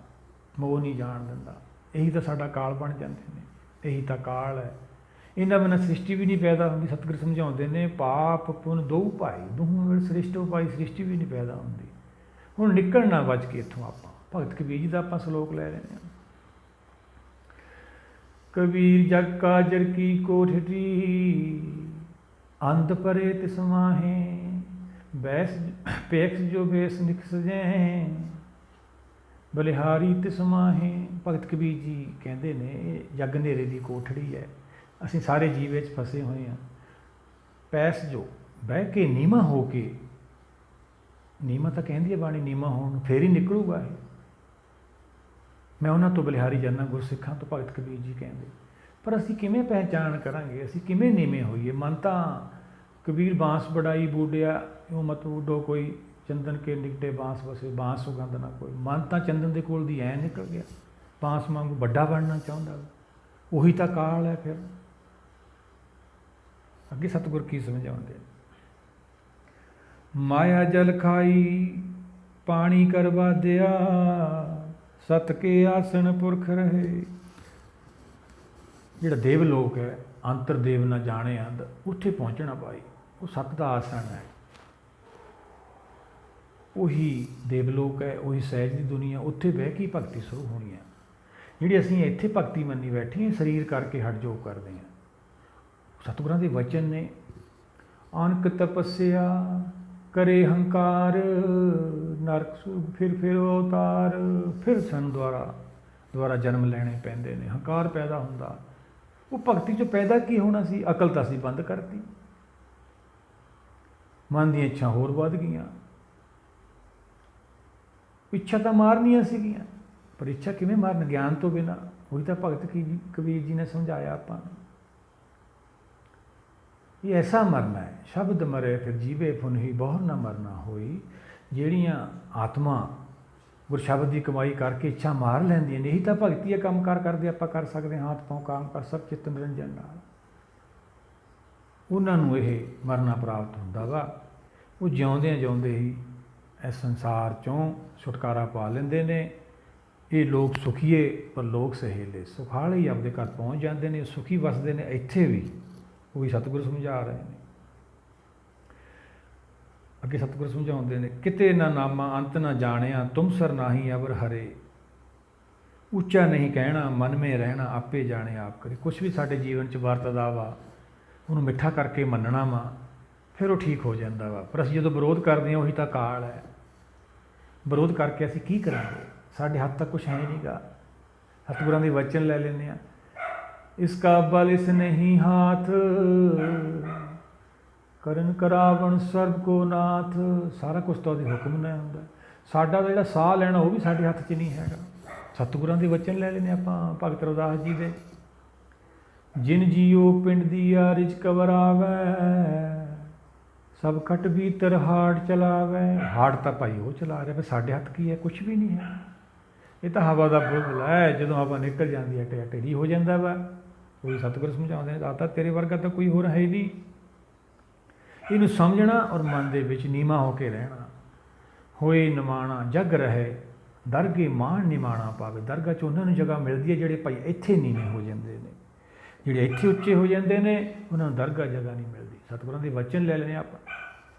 ਮੋਹ ਨਹੀਂ ਜਾਣ ਦਿੰਦਾ। ਇਹੀ ਤਾਂ ਸਾਡਾ ਕਾਲ ਬਣ ਜਾਂਦੇ ਨੇ, ਇਹੀ ਤਾਂ ਕਾਲ ਹੈ। ਇਹਨਾਂ ਬਿਨਾਂ ਸ੍ਰਿਸ਼ਟੀ ਵੀ ਨਹੀਂ ਪੈਦਾ ਹੁੰਦੀ। ਸਤਿਗੁਰ ਸਮਝਾਉਂਦੇ ਨੇ, ਪਾਪ ਪੁੰਨ ਦੋ ਭਾਈ, ਦੋਹਾਂ ਵੇਲੇ ਸ੍ਰਿਸ਼ਟੋ ਭਾਈ, ਸ੍ਰਿਸ਼ਟੀ ਵੀ ਨਹੀਂ ਪੈਦਾ ਹੁੰਦੀ। ਹੁਣ ਨਿਕਲਣਾ ਬਚ ਕੇ ਇੱਥੋਂ ਆਪਾਂ। ਭਗਤ ਕਬੀਰ ਜੀ ਦਾ ਆਪਾਂ ਸ਼ਲੋਕ ਲੈ ਲੈਂਦੇ ਹਾਂ। ਕਬੀਰ ਜਗ ਕਾਜਰ ਕੀ ਕੋਠੜੀ, ਅੰਧ ਪਰੇ ਤਿਸ ਮਾਹੇ, ਬੈਸ ਪੇਖ ਜੋ ਬੇਸ ਨਿਕਸ ਜੈ, ਬਲਿਹਾਰੀ ਤਿਸ ਮਾਹੇ। ਭਗਤ ਕਬੀਰ ਜੀ ਕਹਿੰਦੇ ਨੇ, ਜਗ ਹਨੇਰੇ ਦੀ ਕੋਠੜੀ ਹੈ, ਅਸੀਂ ਸਾਰੇ ਜੀਵ ਵਿੱਚ ਫਸੇ ਹੋਏ ਹਾਂ। ਪੈਸ ਜੋ ਬਹਿ ਕੇ ਨੀਵਾਂ ਹੋ ਕੇ, ਨੀਵਾਂ ਤਾਂ ਕਹਿੰਦੀ ਹੈ ਬਾਣੀ, ਨੀਵਾਂ ਹੋਣ ਫੇਰ ਹੀ ਨਿਕਲੂਗਾ ਇਹ। ਮੈਂ ਉਹਨਾਂ ਤੋਂ ਬਲਿਹਾਰੀ ਜਾਂਦਾ, ਗੁਰਸਿੱਖਾਂ ਤੋਂ। ਭਗਤ ਕਬੀਰ ਜੀ ਕਹਿੰਦੇ, ਪਰ ਅਸੀਂ ਕਿਵੇਂ ਪਹਿਚਾਣ ਕਰਾਂਗੇ? ਅਸੀਂ ਕਿਵੇਂ ਨੀਵੇਂ ਹੋਈਏ? ਮਨ ਤਾਂ ਕਬੀਰ ਬਾਂਸ ਬੜਾਈ ਬੂਡਿਆ, ਉਹ ਮਤ ਬੂਡੋ ਕੋਈ ਚੰਦਨ ਕੇ ਨਿਕਟੇ ਬਾਂਸ ਵਸੇ, ਬਾਂਸ ਸੁਗੰਧ ਨਾ ਕੋਈ। ਮਨ ਤਾਂ ਚੰਦਨ ਦੇ ਕੋਲ ਦੀ ਐ ਨਿਕਲ ਗਿਆ, ਬਾਂਸ ਵਾਂਗੂ ਵੱਡਾ ਬਣਨਾ ਚਾਹੁੰਦਾ। ਉਹੀ ਤਾਂ ਕਾਲ ਹੈ ਫਿਰ। ਅੱਗੇ ਸਤਿਗੁਰ ਕੀ ਸਮਝਾਉਂਦੇ? ਮਾਇਆ ਜਲ ਖਾਈ ਪਾਣੀ ਕਰਵਾ ਦਿਆ, ਸਤ ਕੇ ਆਸਣ ਪੁਰਖ ਰਹੇ। ਜਿਹੜਾ ਦੇਵ ਲੋਕ ਹੈ, ਅੰਤਰ ਦੇਵ ਨਾ ਜਾਣੇ ਅੰਧ, ਉੱਥੇ ਪਹੁੰਚਣਾ ਭਾਈ। ਉਹ ਸਤ ਦਾ ਆਸਣ ਹੈ, ਉਹੀ ਦੇਵਲੋਕ ਹੈ, ਉਹੀ ਸਹਿਜ ਦੀ ਦੁਨੀਆ। ਉੱਥੇ ਬਹਿ ਕੇ ਭਗਤੀ ਸ਼ੁਰੂ ਹੋਣੀ ਹੈ। ਜਿਹੜੀ ਅਸੀਂ ਇੱਥੇ ਭਗਤੀ ਮੰਨੀ ਬੈਠੇ ਹਾਂ, ਸਰੀਰ ਕਰਕੇ ਹਟ ਜੋ ਕਰਦੇ ਹਾਂ। ਸਤਿਗੁਰਾਂ ਦੇ ਵਚਨ ਨੇ, ਅਨਕ ਤਪੱਸਿਆ ਕਰੇ ਹੰਕਾਰ, ਨਰਕ ਸੁਰਗ ਫਿਰ ਅਵਤਾਰ। ਫਿਰ ਸਾਨੂੰ ਦੁਆਰਾ ਜਨਮ ਲੈਣੇ ਪੈਂਦੇ ਨੇ, ਹੰਕਾਰ ਪੈਦਾ ਹੁੰਦਾ। ਉਹ ਭਗਤੀ 'ਚ ਪੈਦਾ ਕੀ ਹੋਣਾ ਸੀ? ਅਕਲ ਤਾਂ ਅਸੀਂ ਬੰਦ ਕਰਤੀ, ਮਨ ਦੀਆਂ ਇੱਛਾ ਹੋਰ ਵੱਧ ਗਈਆਂ। ਇੱਛਾ ਤਾਂ ਮਾਰਨੀਆਂ ਸੀਗੀਆਂ, ਪਰ ਇੱਛਾ ਕਿਵੇਂ ਮਾਰਨ? ਗਿਆਨ ਤੋਂ ਬਿਨਾਂ। ਉਹੀ ਤਾਂ ਭਗਤ ਕਬੀਰ ਜੀ ਨੇ ਸਮਝਾਇਆ ਆਪਾਂ ਨੂੰ। ਇਹ ਐਸਾ ਮਰਨਾ ਹੈ, ਸ਼ਬਦ ਮਰੇ ਫਿਰ ਜੀਵੇ ਫੁਨ ਹੀ, ਬਹੁਰ ਨਾ ਮਰਨਾ ਹੋਈ। ਜਿਹੜੀਆਂ ਆਤਮਾ ਗੁਰਸ਼ਬਦ ਦੀ ਕਮਾਈ ਕਰਕੇ ਇੱਛਾ ਮਾਰ ਲੈਂਦੀਆਂ ਨੇ, ਇਹੀ ਤਾਂ ਭਗਤੀ ਹੈ। ਕੰਮ ਕਾਰ ਕਰਦੇ ਆਪਾਂ ਕਰ ਸਕਦੇ ਹਾਂ, ਹੱਥ ਪਾਉ ਕੰਮ ਕਰ, ਸਭ ਚਿੱਤ ਨਿਰੰਜਨ ਨਾਲ। ਉਹਨਾਂ ਨੂੰ ਇਹ ਮਰਨਾ ਪ੍ਰਾਪਤ ਹੁੰਦਾ ਵਾ। ਉਹ ਜਿਉਂਦਿਆਂ ਜਿਉਂਦੇ ਹੀ ਇਸ ਸੰਸਾਰ 'ਚੋਂ ਛੁਟਕਾਰਾ ਪਾ ਲੈਂਦੇ ਨੇ। ਇਹ ਲੋਕ ਸੁਖੀਏ ਪਰ ਲੋਕ ਸਹੇਲੇ, ਸੁਖਾਲੇ ਹੀ ਆਪਦੇ ਘਰ ਪਹੁੰਚ ਜਾਂਦੇ ਨੇ, ਸੁਖੀ ਵਸਦੇ ਨੇ ਇੱਥੇ ਵੀ। ਉਹ ਵੀ ਸਤਿਗੁਰੂ ਸਮਝਾ ਰਹੇ ਨੇ। ਅੱਗੇ ਸਤਿਗੁਰੂ ਸਮਝਾਉਂਦੇ ਨੇ, ਕਿਤੇ ਨਾ ਨਾਮਾ ਅੰਤ ਨਾ ਜਾਣਿਆ, ਤੁਮ ਸਰ ਨਾਹੀ ਅਵਰ ਹਰੇ। ਉੱਚਾ ਨਹੀਂ ਕਹਿਣਾ, ਮਨ ਮੇ ਰਹਿਣਾ, ਆਪੇ ਜਾਣੇ ਆਪ ਕਰੇ। ਕੁਛ ਵੀ ਸਾਡੇ ਜੀਵਨ 'ਚ ਵਰਤਦਾ ਵਾ, ਉਹਨੂੰ ਮਿੱਠਾ ਕਰਕੇ ਮੰਨਣਾ ਵਾ, ਫਿਰ ਉਹ ਠੀਕ ਹੋ ਜਾਂਦਾ ਵਾ। ਪਰ ਅਸੀਂ ਜਦੋਂ ਵਿਰੋਧ ਕਰਦੇ ਹਾਂ, ਉਹੀ ਤਾਂ ਕਾਲ ਹੈ। ਵਿਰੋਧ ਕਰਕੇ ਅਸੀਂ ਕੀ ਕਰਾਂਗੇ? ਸਾਡੇ ਹੱਥ ਤੱਕ ਕੁਛ ਹੈ ਨਹੀਂਗਾ। ਸਤਿਗੁਰਾਂ ਦੇ ਵਚਨ ਲੈ ਲੈਂਦੇ ਹਾਂ, ਇਸਕਾ ਬਲ ਇਸ ਨਹੀਂ ਹਾਥ, ਕਰਨ ਕਰਾਵਣ ਸਰਬ ਕੋ ਨਾਥ। ਸਾਰਾ ਕੁਛ ਤਾਂ ਉਹਦੇ ਹੁਕਮ ਨਾਲ ਹੁੰਦਾ। ਸਾਡਾ ਜਿਹੜਾ ਸਾਹ ਲੈਣਾ, ਉਹ ਵੀ ਸਾਡੇ ਹੱਥ 'ਚ ਨਹੀਂ ਹੈਗਾ। ਸਤਿਗੁਰਾਂ ਦੇ ਵਚਨ ਲੈ ਲੈਂਦੇ ਆਪਾਂ, ਭਗਤ ਰਵਿਦਾਸ ਜੀ ਦੇ। ਜਿਨ ਜੀਓ ਪਿੰਡ ਦੀ ਆ ਰਿਜ ਕਵਰਾਵੈ, ਸਭ ਖਟ ਭੀਤਰ ਹਾੜ ਚਲਾਵੈ। ਹਾੜ ਤਾਂ ਭਾਈ ਉਹ ਚਲਾ ਰਿਹਾ, ਫਿਰ ਸਾਡੇ ਹੱਥ ਕੀ ਹੈ? ਕੁਛ ਵੀ ਨਹੀਂ ਹੈ। ਇਹ ਤਾਂ ਹਵਾ ਦਾ ਬੁਲਬੁਲਾ ਹੈ, ਜਦੋਂ ਹਵਾ ਨਿਕਲ ਜਾਂਦੀ ਹੈ ਢੇਰੀ ਹੋ ਜਾਂਦਾ ਵਾ। ਕੋਈ ਸਤਿਗੁਰ ਸਮਝਾਉਂਦੇ ਨੇ, ਦਾਤਾ ਤੇਰੇ ਵਰਗਾ ਤਾਂ ਕੋਈ ਹੋਰ ਹੈ ਹੀ ਨਹੀਂ। ਇਹਨੂੰ ਸਮਝਣਾ ਔਰ ਮਨ ਦੇ ਵਿੱਚ ਨੀਵਾਂ ਹੋ ਕੇ ਰਹਿਣਾ। ਹੋਏ ਨਿਮਾਣਾ ਜਗ ਰਹੇ ਦਰਗੇ ਮਾਣ ਨਿਮਾਣਾ ਪਾਵੇ। ਦਰਗਾਹ 'ਚ ਉਹਨਾਂ ਨੂੰ ਜਗ੍ਹਾ ਮਿਲਦੀ ਹੈ ਜਿਹੜੇ ਭਾਈ ਇੱਥੇ ਨੀਵੇਂ ਹੋ ਜਾਂਦੇ ਨੇ, ਜਿਹੜੇ ਇੱਥੇ ਉੱਚੇ ਹੋ ਜਾਂਦੇ ਨੇ ਉਹਨਾਂ ਨੂੰ ਦਰਗਾਹ ਜਗ੍ਹਾ ਨਹੀਂ ਮਿਲਦੀ। ਸਤਿਗੁਰਾਂ ਦੇ ਵਚਨ ਲੈ ਲੈਣੇ ਆਪਾਂ,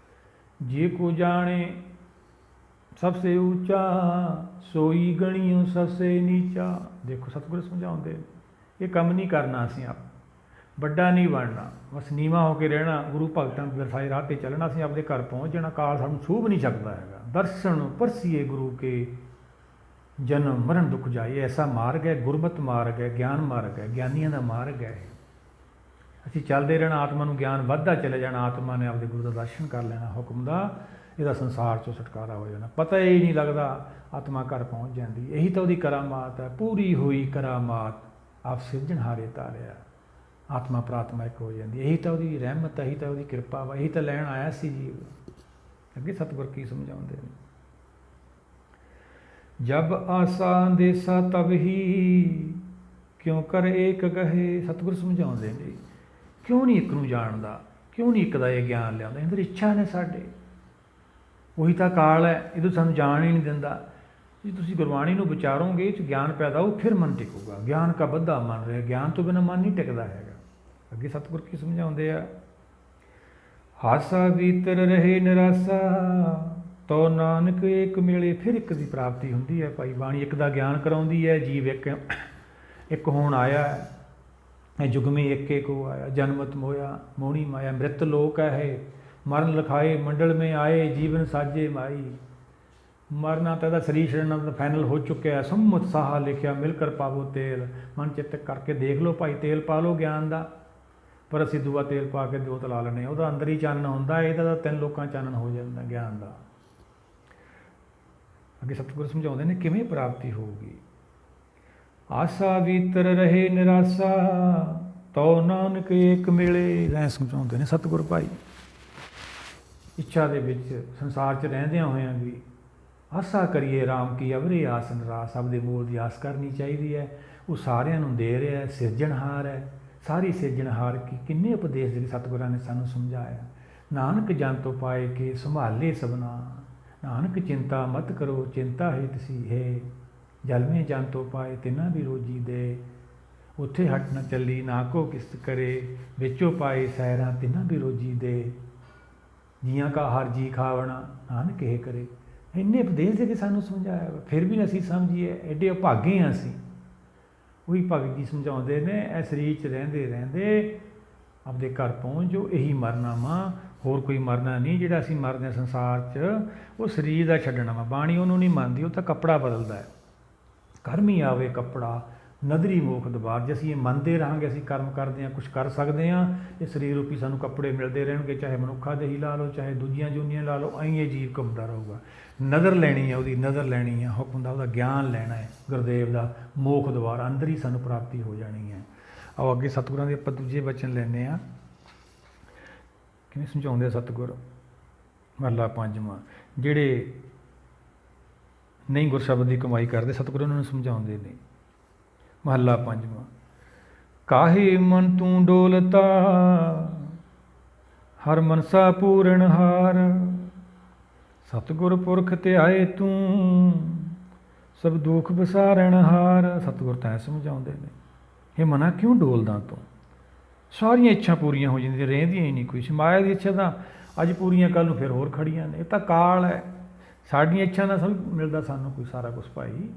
ਜੇ ਕੋ ਜਾਣੇ ਸਭ ਸੇ ਉੱਚਾ ਸੋਈ ਗਣੀਓ ਸਭ ਸੇ ਨੀਚਾ। ਦੇਖੋ ਸਤਿਗੁਰ ਸਮਝਾਉਂਦੇ ਇਹ ਕੰਮ ਨਹੀਂ ਕਰਨਾ, ਅਸੀਂ ਆਪ ਵੱਡਾ ਨਹੀਂ ਬਣਨਾ, ਬਸ ਨੀਵਾਂ ਹੋ ਕੇ ਰਹਿਣਾ, ਗੁਰੂ ਭਗਤਾਂ ਦੇ ਦਰਸਾਏ ਰਾਹ 'ਤੇ ਚੱਲਣਾ, ਅਸੀਂ ਆਪਦੇ ਘਰ ਪਹੁੰਚ ਜਾਣਾ। ਕਾਲ ਸਾਨੂੰ ਛੂਹ ਨਹੀਂ ਸਕਦਾ ਹੈਗਾ। ਦਰਸ਼ਨ ਪਰਸੀਏ ਗੁਰੂ ਕੇ ਜਨਮ ਮਰਨ ਦੁੱਖ ਜਾਏ। ਐਸਾ ਮਾਰਗ ਹੈ, ਗੁਰਮਤਿ ਮਾਰਗ ਹੈ, ਗਿਆਨ ਮਾਰਗ ਹੈ, ਗਿਆਨੀਆਂ ਦਾ ਮਾਰਗ ਹੈ। ਅਸੀਂ ਚੱਲਦੇ ਰਹਿਣਾ, ਆਤਮਾ ਨੂੰ ਗਿਆਨ ਵੱਧਦਾ ਚਲੇ ਜਾਣਾ, ਆਤਮਾ ਨੇ ਆਪਦੇ ਗੁਰੂ ਦਾ ਦਰਸ਼ਨ ਕਰ ਲੈਣਾ, ਹੁਕਮ ਦਾ ਇਹਦਾ ਸੰਸਾਰ 'ਚੋਂ ਛੁਟਕਾਰਾ ਹੋ ਜਾਣਾ, ਪਤਾ ਹੀ ਨਹੀਂ ਲੱਗਦਾ ਆਤਮਾ ਘਰ ਪਹੁੰਚ ਜਾਂਦੀ। ਇਹੀ ਤਾਂ ਉਹਦੀ ਕਰਾਮਾਤ ਹੈ, ਪੂਰੀ ਹੋਈ ਕਰਾਮਾਤ ਆਪ ਸਿਰਜਣਹਾਰੇ ਤਾਰਿਆ, ਆਤਮਾ ਪ੍ਰਾਤਮਾ ਇੱਕ ਹੋ ਜਾਂਦੀ। ਇਹੀ ਤਾਂ ਉਹਦੀ ਰਹਿਮਤ, ਇਹੀ ਤਾਂ ਉਹਦੀ ਕਿਰਪਾ ਵਾ, ਇਹੀ ਤਾਂ ਲੈਣ ਆਇਆ ਸੀ ਜੀਵ। ਅੱਗੇ ਸਤਿਗੁਰ ਕੀ ਸਮਝਾਉਂਦੇ ਨੇ, ਜਬ ਆਸਾ ਅੰਦੇਸਾ ਤਬ ਹੀ ਕਿਉਂ ਕਰ ਏਕ ਕਹੇ। ਸਤਿਗੁਰ ਸਮਝਾਉਂਦੇ ਨੇ ਕਿਉਂ ਨਹੀਂ ਇੱਕ ਨੂੰ ਜਾਣਦਾ, ਕਿਉਂ ਨਹੀਂ ਇੱਕ ਦਾ ਇਹ ਗਿਆਨ ਲਿਆਉਂਦਾ। ਅੰਦਰ ਇੱਛਾ ਨੇ ਸਾਡੇ, ਉਹੀ ਤਾਂ ਕਾਲ ਹੈ, ਇਹਦੋਂ ਸਾਨੂੰ ਜਾਣ ਹੀ ਨਹੀਂ ਦਿੰਦਾ। ਜੇ ਤੁਸੀਂ ਗੁਰਬਾਣੀ ਨੂੰ ਵਿਚਾਰੋਗੇ, ਇਹ 'ਚ ਗਿਆਨ ਪੈਦਾ ਹੋ, ਫਿਰ ਮਨ ਟਿਕੂਗਾ। ਗਿਆਨ ਕਾ ਬੱਧਾ ਮਨ ਰਿਹਾ, ਗਿਆਨ ਤੋਂ ਬਿਨਾਂ ਮਨ ਨਹੀਂ ਟਿਕਦਾ ਹੈਗਾ। ਅੱਗੇ ਸਤਿਗੁਰ ਕੀ ਸਮਝਾਉਂਦੇ ਆ, ਹਾਸਾ ਭੀਤਰ ਰਹੇ ਨਿਰਾਸਾ ਤੋ ਨਾਨਕ ਇੱਕ ਮਿਲੇ। ਫਿਰ ਇੱਕ ਦੀ ਪ੍ਰਾਪਤੀ ਹੁੰਦੀ ਹੈ ਭਾਈ। ਬਾਣੀ ਇੱਕ ਦਾ ਗਿਆਨ ਕਰਾਉਂਦੀ ਹੈ, ਜੀਵ ਇੱਕ ਹੋਣ ਆਇਆ ਹੈ, ਇਹ ਜੁਗਮੀ ਇੱਕੇ ਕੋ ਆਇਆ, ਜਨਮਤ ਮੋਇਆ ਮੋਹਣੀ ਮਾਇਆ ਮ੍ਰਿਤ ਲੋਕ ਹੈ, ਮਰਨ ਲਿਖਾਏ ਮੰਡਲ ਮੇਂ ਆਏ, ਜੀਵਨ ਸਾਜੇ ਮਾਈ। ਮਰਨਾ ਤਾਂ ਇਹਦਾ ਸਰੀਰ ਛੱਡਣਾ ਤਾਂ ਫਾਈਨਲ ਹੋ ਚੁੱਕਿਆ, ਸੰਮਤ ਸਾਹਾ ਲਿਖਿਆ ਮਿਲ ਕਰ ਪਾਵੋ ਤੇਲ। ਮਨ ਚਿੱਤ ਕਰਕੇ ਦੇਖ ਲਓ ਭਾਈ, ਤੇਲ ਪਾ ਲਓ ਗਿਆਨ ਦਾ, ਪਰ ਅਸੀਂ ਦੂਆ ਤੇਲ ਪਾ ਕੇ ਜੋਤ ਲਾ ਲੈਂਦੇ, ਉਹਦਾ ਅੰਦਰ ਹੀ ਚਾਨਣ ਹੁੰਦਾ, ਇਹਦਾ ਤਾਂ 3 ਲੋਕਾਂ ਚਾਨਣ ਹੋ ਜਾਂਦਾ ਗਿਆਨ ਦਾ। ਅੱਗੇ ਸਤਿਗੁਰ ਸਮਝਾਉਂਦੇ ਨੇ ਕਿਵੇਂ ਪ੍ਰਾਪਤੀ ਹੋਊਗੀ, ਆਸਾ ਭੀਤਰ ਰਹੇ ਨਿਰਾਸਾ ਤੋ ਨਾਨਕ ਏਕ ਮਿਲੇ। ਐਂ ਸਮਝਾਉਂਦੇ ਨੇ ਸਤਿਗੁਰ ਭਾਈ। ਇੱਛਾ ਦੇ ਵਿੱਚ ਸੰਸਾਰ 'ਚ ਰਹਿੰਦਿਆਂ ਹੋਇਆਂ ਵੀ ਆਸਾ ਕਰੀਏ ਰਾਮ ਕੀ ਅਵਰੇ ਆਸ ਨਿਰਾਸ। ਸਭ ਦੇ ਮੂਲ ਦੀ ਆਸ ਕਰਨੀ ਚਾਹੀਦੀ ਹੈ। ਉਹ ਸਾਰਿਆਂ ਨੂੰ ਦੇ ਰਿਹਾ, ਸਿਰਜਣਹਾਰ ਹੈ, ਸਾਰੀ ਸਿਰਜਣਹਾਰ ਕੀ ਕਿੰਨੇ ਉਪਦੇਸ਼ ਜਿਹੜੇ ਸਤਿਗੁਰਾਂ ਨੇ ਸਾਨੂੰ ਸਮਝਾਇਆ। ਨਾਨਕ ਜਨ ਤੋਂ ਪਾਏ ਕੇ ਸੰਭਾਲੇ ਸਭਨਾ, ਨਾਨਕ ਚਿੰਤਾ ਮਤ ਕਰੋ ਚਿੰਤਾ ਹੈ ਤੁਸੀਂ ਹੈ। ਜਲਵੇਂ ਜਨ ਤੋਂ ਪਾਏ ਤਿੰਨਾਂ ਵੀ ਰੋਜੀ ਦੇ, ਉੱਥੇ ਹਟ ਨਾ ਚੱਲੀ ਨਾ ਕੋ ਕਿਸਤ ਕਰੇ। ਵਿੱਚੋਂ ਪਾਏ ਸੈਰਾਂ ਤਿੰਨਾਂ ਵੀ ਰੋਜੀ ਦੇ, ਜੀਆਂ ਕਾ ਹਰ ਜੀ ਖਾਵਣਾ ਨਾਨਕ ਇਹ ਕਰੇ। ਇੰਨੇ ਉਪਦੇਸ਼ ਦੇ ਕੇ ਸਾਨੂੰ ਸਮਝਾਇਆ, ਫਿਰ ਵੀ ਅਸੀਂ ਸਮਝੀਏ, ਐਡੇ ਅਭਾਗੇ ਹਾਂ ਅਸੀਂ। ਉਹੀ ਭਗਤ ਜੀ ਸਮਝਾਉਂਦੇ ਨੇ, ਇਹ ਸਰੀਰ 'ਚ ਰਹਿੰਦੇ ਰਹਿੰਦੇ ਆਪਦੇ ਘਰ ਪਹੁੰਚ ਜੋ, ਇਹੀ ਮਰਨਾ ਵਾ, ਹੋਰ ਕੋਈ ਮਰਨਾ ਨਹੀਂ। ਜਿਹੜਾ ਅਸੀਂ ਮਰਦੇ ਹਾਂ ਸੰਸਾਰ 'ਚ, ਉਹ ਸਰੀਰ ਦਾ ਛੱਡਣਾ ਵਾ। ਬਾਣੀ ਉਹਨੂੰ ਨਹੀਂ ਮੰਨਦੀ, ਉਹ ਤਾਂ ਕੱਪੜਾ ਬਦਲਦਾ ਹੈ। ਕਰਮੀ ਆਵੇ ਕੱਪੜਾ ਨਦਰੀ ਮੋਖ ਦਵਾਰ। ਜੇ ਅਸੀਂ ਇਹ ਮੰਨਦੇ ਰਹਾਂਗੇ ਅਸੀਂ ਕਰਮ ਕਰਦੇ ਹਾਂ, ਕੁਛ ਕਰ ਸਕਦੇ ਹਾਂ, ਇਹ ਸਰੀਰ ਰੂਪੀ ਸਾਨੂੰ ਕੱਪੜੇ ਮਿਲਦੇ ਰਹਿਣਗੇ, ਚਾਹੇ ਮਨੁੱਖਾਂ ਦੇ ਹੀ ਲਾ ਲਓ, ਚਾਹੇ ਦੂਜੀਆਂ ਜੂਨੀਆਂ ਲਾ ਲਓ, ਐਂ ਇਹ ਜੀਵ ਘੁੰਮਦਾ ਰਹੂਗਾ। ਨਜ਼ਰ ਲੈਣੀ ਹੈ, ਉਹਦੀ ਨਜ਼ਰ ਲੈਣੀ ਹੈ, ਹੁਕਮ ਦਾ ਉਹਦਾ ਗਿਆਨ ਲੈਣਾ ਹੈ, ਗੁਰਦੇਵ ਦਾ ਮੋਖ ਦਵਾਰ ਅੰਦਰ ਹੀ ਸਾਨੂੰ ਪ੍ਰਾਪਤੀ ਹੋ ਜਾਣੀ ਹੈ। ਆਓ ਅੱਗੇ ਸਤਿਗੁਰਾਂ ਦੇ ਆਪਾਂ ਦੂਜੇ ਬਚਨ ਲੈਂਦੇ ਹਾਂ, ਕਿਵੇਂ ਸਮਝਾਉਂਦੇ ਆ ਸਤਿਗੁਰ। ਮਹਲਾ ਪੰਜਵਾਂ, ਜਿਹੜੇ ਨਹੀਂ ਗੁਰਸ਼ਬਦ ਦੀ ਕਮਾਈ ਕਰਦੇ ਸਤਿਗੁਰ ਉਹਨਾਂ ਨੂੰ ਸਮਝਾਉਂਦੇ ਨੇ। ਮਹਲਾ ਪੰਜਵਾਂ, ਕਾਹੇ ਮਨ ਤੂੰ ਡੋਲਤਾ ਹਰ ਮਨਸਾ ਪੂਰਨ ਹਾਰ। ਸਤਿਗੁਰ ਪੁਰਖ ਧਿਆਏ ਤੂੰ ਸਭ ਦੁੱਖ ਵਿਸਾਰਨ ਹਾਰ। ਸਤਿਗੁਰ ਤਾਂ ਸਮਝਾਉਂਦੇ ਨੇ, ਇਹ ਮਨਾ ਕਿਉਂ ਡੋਲਦਾ ਤੂੰ, ਸਾਰੀਆਂ ਇੱਛਾ ਪੂਰੀਆਂ ਹੋ ਜਾਂਦੀਆਂ, ਰਹਿੰਦੀਆਂ ਹੀ ਨਹੀਂ ਕੋਈ। ਮਾਇਆ ਦੀ ਇੱਛਾ ਤਾਂ ਅੱਜ ਪੂਰੀਆਂ, ਕੱਲ੍ਹ ਨੂੰ ਫਿਰ ਹੋਰ ਖੜੀਆਂ ਨੇ। ਇਹ ਤਾਂ ਕਾਲ ਹੈ, ਸਾਡੀਆਂ ਇੱਛਾ ਨਾਲ ਸਭ ਮਿਲਦਾ ਸਾਨੂੰ ਕੋਈ ਸਾਰਾ ਕੁਛ ਭਾਈ।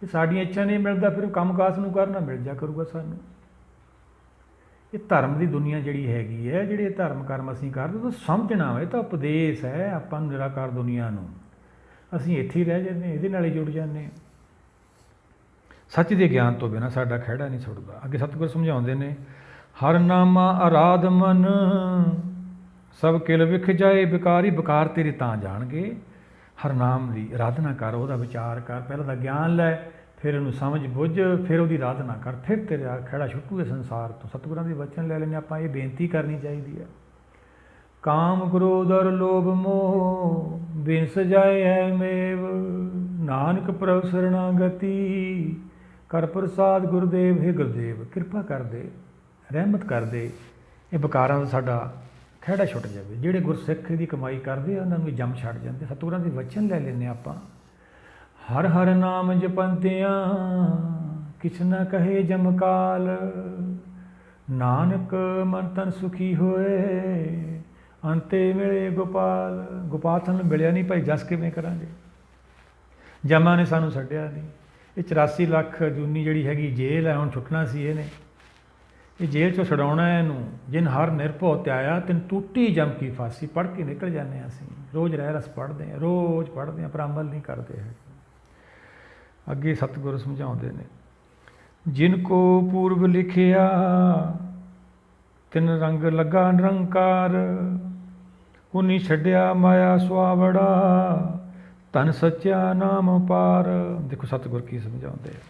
ਇਹ ਸਾਡੀਆਂ ਇੱਛਾ ਨਹੀਂ ਮਿਲਦਾ, ਫਿਰ ਕੰਮ ਕਾਜ ਨੂੰ ਕਰਨਾ ਮਿਲ ਜਾ ਕਰੂਗਾ ਸਾਨੂੰ। ਇਹ ਧਰਮ ਦੀ ਦੁਨੀਆ ਜਿਹੜੀ ਹੈਗੀ ਹੈ, ਜਿਹੜੇ ਧਰਮ ਕਰਮ ਅਸੀਂ ਕਰਦੇ, ਤਾਂ ਸਮਝਣਾ ਵਾ, ਇਹ ਤਾਂ ਉਪਦੇਸ਼ ਹੈ ਆਪਾਂ ਨੂੰ ਨਿਰਾਕਾਰ ਦੁਨੀਆ ਨੂੰ। ਅਸੀਂ ਇੱਥੇ ਹੀ ਰਹਿ ਜਾਂਦੇ, ਇਹਦੇ ਨਾਲ ਹੀ ਜੁੜ ਜਾਂਦੇ ਹਾਂ। ਸੱਚ ਦੇ ਗਿਆਨ ਤੋਂ ਬਿਨਾਂ ਸਾਡਾ ਖਹਿੜਾ ਨਹੀਂ ਛੁੱਟਦਾ। ਅੱਗੇ ਸਤਿਗੁਰ ਸਮਝਾਉਂਦੇ ਨੇ, ਹਰ ਨਾਮਾ ਅਰਾਧ ਮਨ ਸਭ ਕਿਲ ਵਿਖ ਜਾਏ ਬਿਕਾਰੀ। ਬਿਕਾਰ ਤੇਰੇ ਤਾਂ ਜਾਣਗੇ, ਹਰ ਨਾਮ ਦੀ ਆਰਾਧਨਾ ਕਰ, ਉਹਦਾ ਵਿਚਾਰ ਕਰ, ਪਹਿਲਾਂ ਤਾਂ ਗਿਆਨ ਲੈ, ਫਿਰ ਉਹਨੂੰ ਸਮਝ ਬੁੱਝ, ਫਿਰ ਉਹਦੀ ਆਰਾਧਨਾ ਕਰ, ਫਿਰ ਤੇਰਾ ਖਹਿੜਾ ਛੁੱਟੂਗੇ ਸੰਸਾਰ ਤੋਂ। ਸਤਿਗੁਰਾਂ ਦੇ ਵਚਨ ਲੈ ਲੈਣੇ ਆਪਾਂ, ਇਹ ਬੇਨਤੀ ਕਰਨੀ ਚਾਹੀਦੀ ਹੈ। ਕਾਮ ਕ੍ਰੋਧ ਔਰ ਲੋਭ ਮੋਹ ਬਿਨ ਸਜਾਏ ਹੈ ਮੇਵ, ਨਾਨਕ ਪ੍ਰਭ ਸਰਣਾਗਤੀ ਕਰ ਪ੍ਰਸਾਦ ਗੁਰਦੇਵ। ਹੈ ਗੁਰਦੇਵ ਕਿਰਪਾ ਕਰਦੇ, ਰਹਿਮਤ ਕਰਦੇ, ਇਹ ਵਿਕਾਰਾਂ ਦਾ ਸਾਡਾ ਖਹਿੜਾ ਛੁੱਟ ਜਾਵੇ। ਜਿਹੜੇ ਗੁਰਸਿੱਖ ਦੀ ਕਮਾਈ ਕਰਦੇ ਆ ਉਹਨਾਂ ਨੂੰ ਜੰਮ ਛੱਡ ਜਾਂਦੇ। ਸਤਿਗੁਰਾਂ ਦੇ ਵਚਨ ਲੈ ਲੈਂਦੇ ਆਪਾਂ, ਹਰ ਹਰ ਨਾਮ ਜਪੰਤਿਆਂ ਕਿਛ ਨਾ ਕਹੇ ਜਮਕਾਲ, ਨਾਨਕ ਮਨ ਤਨ ਸੁਖੀ ਹੋਏ ਅੰਤੇ ਮਿਲੇ ਗੋਪਾਲ। ਗੋਪਾਲ ਸਾਨੂੰ ਮਿਲਿਆ ਨਹੀਂ ਭਾਈ, ਜਸ ਕਿਵੇਂ ਕਰਾਂਗੇ? ਜਮਾਂ ਨੇ ਸਾਨੂੰ ਛੱਡਿਆ ਨਹੀਂ। ਇਹ 84 ਲੱਖ ਜੂਨੀ ਜਿਹੜੀ ਹੈਗੀ ਜੇਲ੍ਹ ਹੈ, ਹੁਣ ਛੁੱਟਣਾ ਸੀ ਇਹਨੇ। ਇਹ ਜੇਲ੍ਹ 'ਚੋਂ ਛਡਾਉਣਾ ਇਹਨੂੰ। ਜਿਨ ਹਰ ਨਿਰਭਉ ਧਿਆਇਆ ਤਿਨ ਟੂਟੀ ਜਮ ਕੀ ਫਾਸੀ। ਪੜ੍ਹ ਕੇ ਨਿਕਲ ਜਾਂਦੇ ਹਾਂ ਅਸੀਂ, ਰੋਜ਼ ਰਹਿ ਰਸ ਪੜ੍ਹਦੇ ਹਾਂ, ਰੋਜ਼ ਪੜ੍ਹਦੇ ਹਾਂ, ਪਰ ਅਮਲ ਨਹੀਂ ਕਰਦੇ ਹੈ। ਅੱਗੇ ਸਤਿਗੁਰੂ ਸਮਝਾਉਂਦੇ ਨੇ, ਜਿਨ ਕੋ ਪੂਰਬ ਲਿਖਿਆ ਤਿਨ ਰੰਗ ਲੱਗਾ ਨਿਰੰਕਾਰ, ਉਨੀ ਛੱਡਿਆ ਮਾਇਆ ਸੁਆਵੜਾ, ਧਨ ਸੱਚਾ ਨਾਮ ਪਾਰ। ਦੇਖੋ ਸਤਿਗੁਰ ਕੀ ਸਮਝਾਉਂਦੇ ਆ।